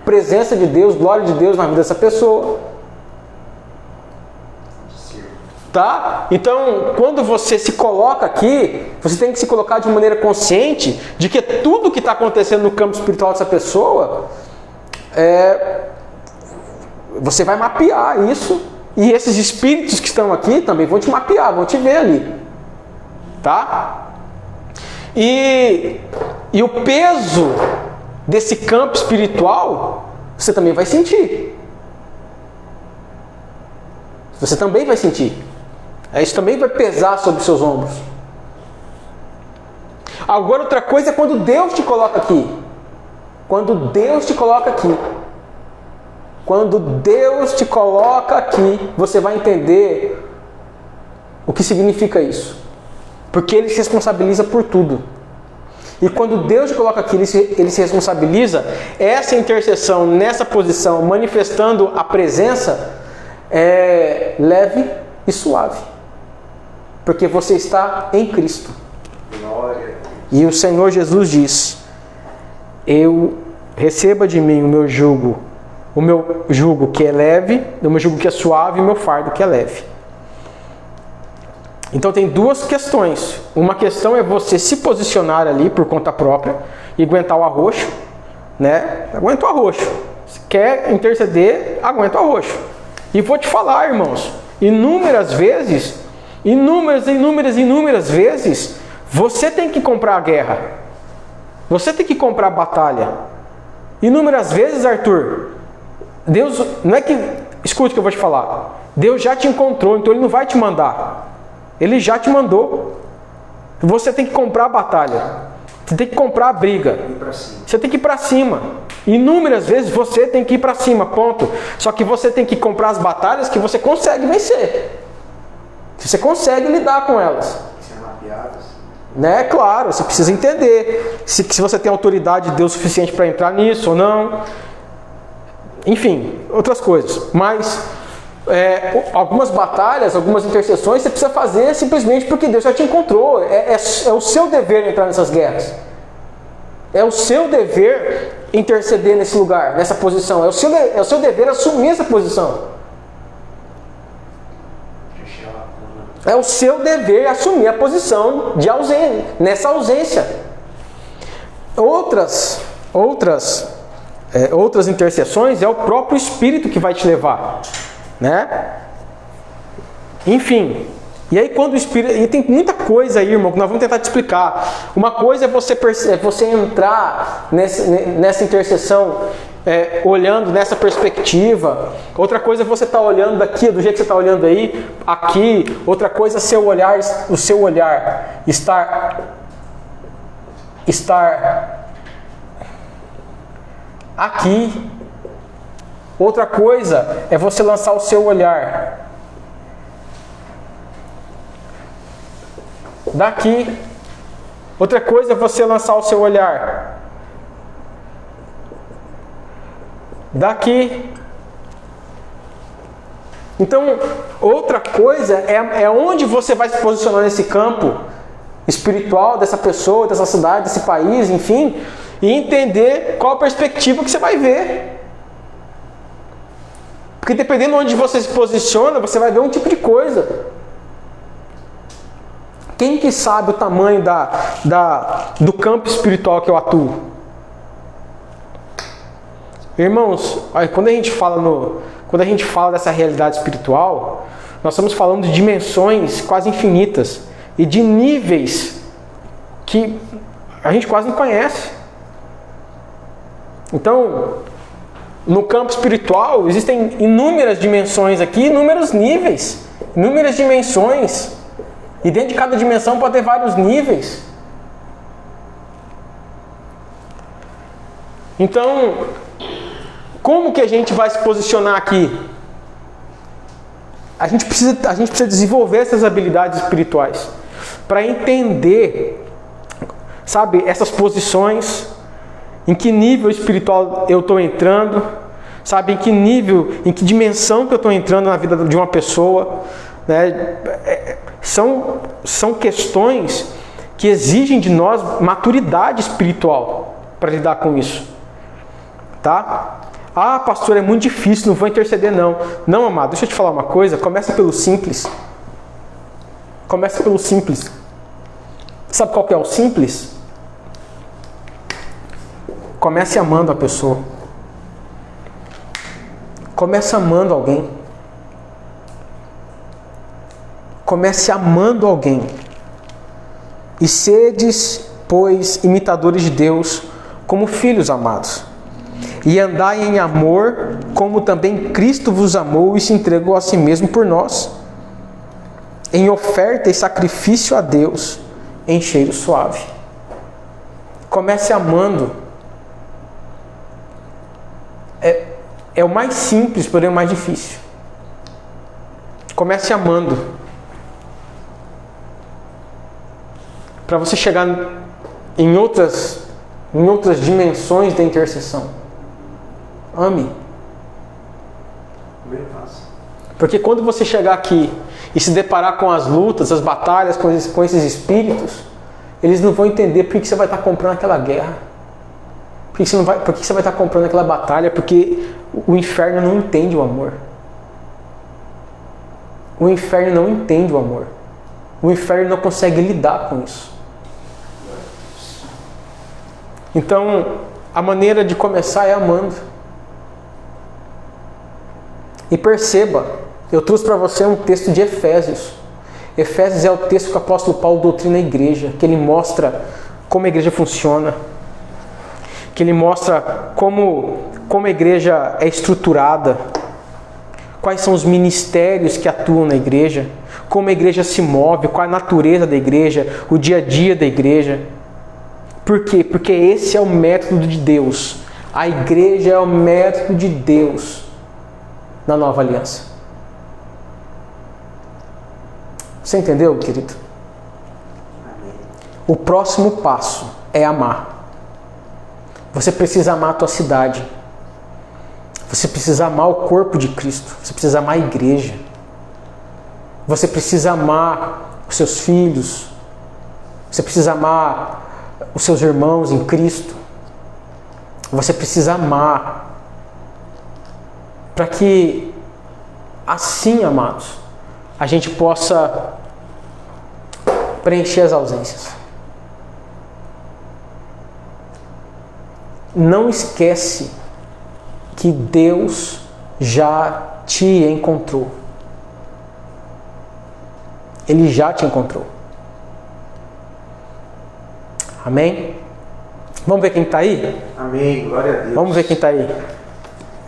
presença de Deus, glória de Deus na vida dessa pessoa. Tá? Então, quando você se coloca aqui, você tem que se colocar de maneira consciente de que tudo que está acontecendo no campo espiritual dessa pessoa, você vai mapear isso, e esses espíritos que estão aqui também vão te mapear, vão te ver ali. Tá? E o peso desse campo espiritual, você também vai sentir. Você também vai sentir. Isso também vai pesar sobre os seus ombros. Agora, outra coisa é quando Deus te coloca aqui. Quando Deus te coloca aqui. Quando Deus te coloca aqui, você vai entender o que significa isso. Porque Ele se responsabiliza por tudo. E quando Deus te coloca aqui, Ele se responsabiliza. Essa intercessão, nessa posição, manifestando a presença, é leve e suave. Porque você está em Cristo. Glória. E o Senhor Jesus diz: receba de mim o meu jugo que é leve, o meu jugo que é suave e o meu fardo que é leve. Então tem duas questões. Uma questão é você se posicionar ali por conta própria e aguentar o arroxo, né? Aguenta o arroxo. Se quer interceder, aguenta o arroxo. E vou te falar, irmãos, inúmeras vezes, você tem que comprar a guerra. Você tem que comprar a batalha. Inúmeras vezes, Arthur, Deus, não é que, escute o que eu vou te falar, Deus já te encontrou, então Ele não vai te mandar. Ele já te mandou. Você tem que comprar a batalha. Você tem que comprar a briga. Você tem que ir para cima. Inúmeras vezes você tem que ir para cima, ponto. Só que você tem que comprar as batalhas que você consegue vencer. Se você consegue lidar com elas. Ser mapeadas. Né? Claro, você precisa entender se você tem autoridade de Deus suficiente para entrar nisso ou não. Enfim, outras coisas. Mas algumas batalhas, algumas intercessões você precisa fazer simplesmente porque Deus já te encontrou. É o seu dever entrar nessas guerras. É o seu dever interceder nesse lugar, nessa posição. É o seu dever assumir essa posição. É o seu dever assumir a posição de ausência, nessa ausência. Outras intercessões é o próprio Espírito que vai te levar, né? Enfim, e aí quando o Espírito... E tem muita coisa aí, irmão, que nós vamos tentar te explicar. Uma coisa é você entrar nessa intercessão olhando nessa perspectiva. Outra coisa é você estar olhando daqui, do jeito que você está olhando aí, aqui. Outra coisa é o seu olhar estar aqui. Outra coisa é você lançar o seu olhar daqui. Outra coisa é você lançar o seu olhar daqui. Então, outra coisa é onde você vai se posicionar nesse campo espiritual dessa pessoa, dessa cidade, desse país, enfim, e entender qual a perspectiva que você vai ver. Porque dependendo de onde você se posiciona, você vai ver um tipo de coisa. Quem que sabe o tamanho do campo espiritual que eu atuo? Irmãos, quando a gente fala dessa realidade espiritual, nós estamos falando de dimensões quase infinitas e de níveis que a gente quase não conhece. Então, no campo espiritual existem inúmeras dimensões aqui, inúmeros níveis, inúmeras dimensões. E dentro de cada dimensão pode ter vários níveis. Então, como que a gente vai se posicionar aqui? A gente precisa desenvolver essas habilidades espirituais para entender, sabe, essas posições, em que nível espiritual eu estou entrando, sabe, em que nível, em que dimensão que eu estou entrando na vida de uma pessoa, né? São questões que exigem de nós maturidade espiritual para lidar com isso, tá? Ah, pastor, é muito difícil, não vou interceder não. Não, amado, deixa eu te falar uma coisa. Começa pelo simples. Começa pelo simples. Sabe qual que é o simples? Comece amando a pessoa. Comece amando alguém. Comece amando alguém. E sedes, pois, imitadores de Deus, como filhos amados. E andai em amor, como também Cristo vos amou e se entregou a si mesmo por nós, em oferta e sacrifício a Deus, em cheiro suave. Comece amando. É o mais simples, porém o mais difícil. Comece amando. Para você chegar em outras dimensões da intercessão. Ame. Porque quando você chegar aqui e se deparar com as lutas, as batalhas, com esses espíritos, eles não vão entender por que você vai estar comprando aquela guerra. Por que você vai estar comprando aquela batalha? Porque o inferno não entende o amor. O inferno não entende o amor. O inferno não consegue lidar com isso. Então, a maneira de começar é amando. E perceba, eu trouxe para você um texto de Efésios. Efésios é o texto que o apóstolo Paulo doutrina a igreja, que ele mostra como a igreja funciona, que ele mostra como a igreja é estruturada, quais são os ministérios que atuam na igreja, como a igreja se move, qual a natureza da igreja, o dia a dia da igreja. Por quê? Porque esse é o método de Deus. A igreja é o método de Deus na nova aliança. Você entendeu, querido? Amém. O próximo passo é amar. Você precisa amar a tua cidade. Você precisa amar o corpo de Cristo. Você precisa amar a igreja. Você precisa amar os seus filhos. Você precisa amar os seus irmãos em Cristo. Você precisa amar. Para que assim, amados, a gente possa preencher as ausências. Não esquece que Deus já te encontrou. Ele já te encontrou. Amém? Vamos ver quem está aí? Amém, glória a Deus. Vamos ver quem está aí.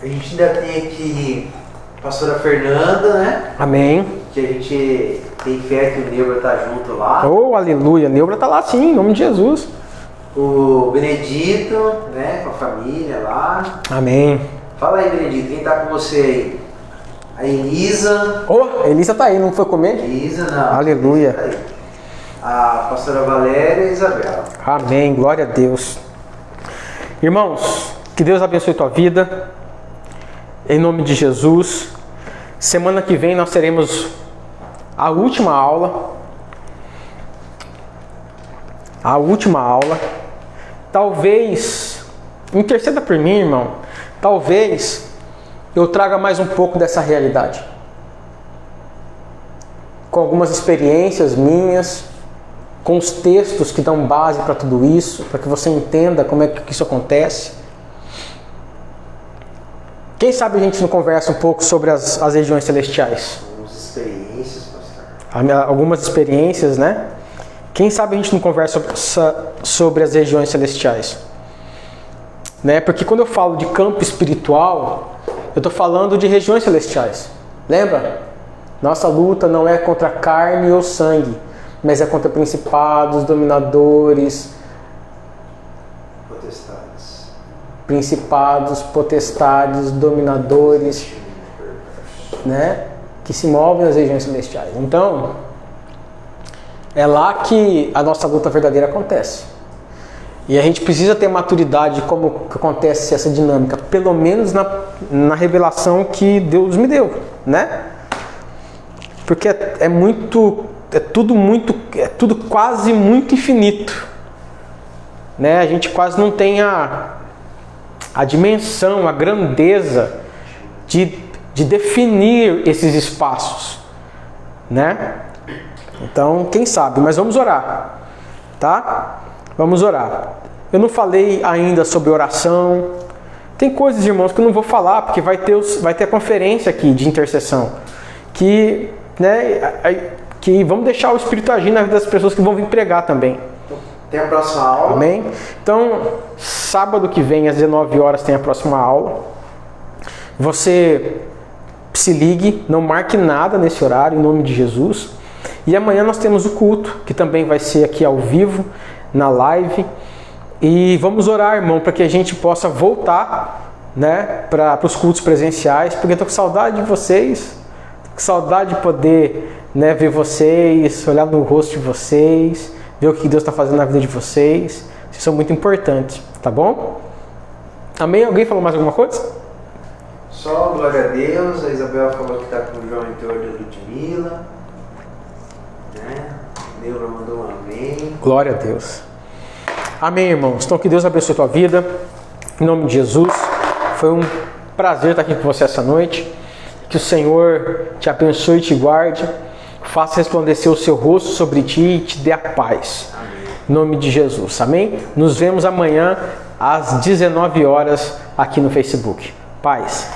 A gente ainda tem aqui a pastora Fernanda, né? Amém. Que a gente tem fé que o Neubra tá junto lá. Oh, aleluia. Neubra está lá sim, em nome de Jesus. O Benedito, né? Com a família lá. Amém. Fala aí, Benedito, quem tá com você aí? A Elisa. Oh, a Elisa está aí, não foi comer? Elisa, não. Aleluia. Elisa tá aí. A pastora Valéria e a Isabela. Amém, glória a Deus. Irmãos, que Deus abençoe tua vida. Em nome de Jesus. Semana que vem nós teremos a última aula. A última aula. Talvez, interceda por mim, irmão. Talvez eu traga mais um pouco dessa realidade. Com algumas experiências minhas, com os textos que dão base para tudo isso, para que você entenda como é que isso acontece. Quem sabe a gente não conversa um pouco sobre as regiões celestiais? Algumas experiências, pastor. Algumas experiências, né? Quem sabe a gente não conversa sobre as regiões celestiais? Né? Porque quando eu falo de campo espiritual, eu estou falando de regiões celestiais. Lembra? Nossa luta não é contra carne ou sangue, mas é contra principados, dominadores, potestades, dominadores, né? Que se movem nas regiões celestiais. Então, é lá que a nossa luta verdadeira acontece. E a gente precisa ter maturidade de como que acontece essa dinâmica, pelo menos na revelação que Deus me deu, né? Porque é tudo quase muito infinito, né? A gente quase não tem a dimensão, a grandeza de definir esses espaços, né? Então, quem sabe? Mas vamos orar, tá? Vamos orar. Eu não falei ainda sobre oração. Tem coisas, irmãos, que eu não vou falar, porque vai ter a conferência aqui de intercessão, que, né, que vamos deixar o Espírito agir na vida das pessoas que vão vir pregar também. Tem a próxima aula. Amém? Então, sábado que vem, às 19 horas, tem a próxima aula. Você se ligue, não marque nada nesse horário, em nome de Jesus. E amanhã nós temos o culto, que também vai ser aqui ao vivo, na live. E vamos orar, irmão, para que a gente possa voltar, né, para os cultos presenciais, porque eu estou com saudade de vocês, com saudade de poder, né, ver vocês, olhar no rosto de vocês, ver o que Deus está fazendo na vida de vocês. Vocês são muito importantes, tá bom? Amém? Alguém falou mais alguma coisa? Só glória a Deus. A Isabela falou que está com o João Heitor da Ludmilla, né? Deus mandou um amém. Glória a Deus. Amém, irmãos. Então que Deus abençoe a tua vida. Em nome de Jesus. Foi um prazer estar aqui com você essa noite. Que o Senhor te abençoe e te guarde. Faça resplandecer o seu rosto sobre ti e te dê a paz. Amém. Em nome de Jesus. Amém? Nos vemos amanhã às 19 horas aqui no Facebook. Paz.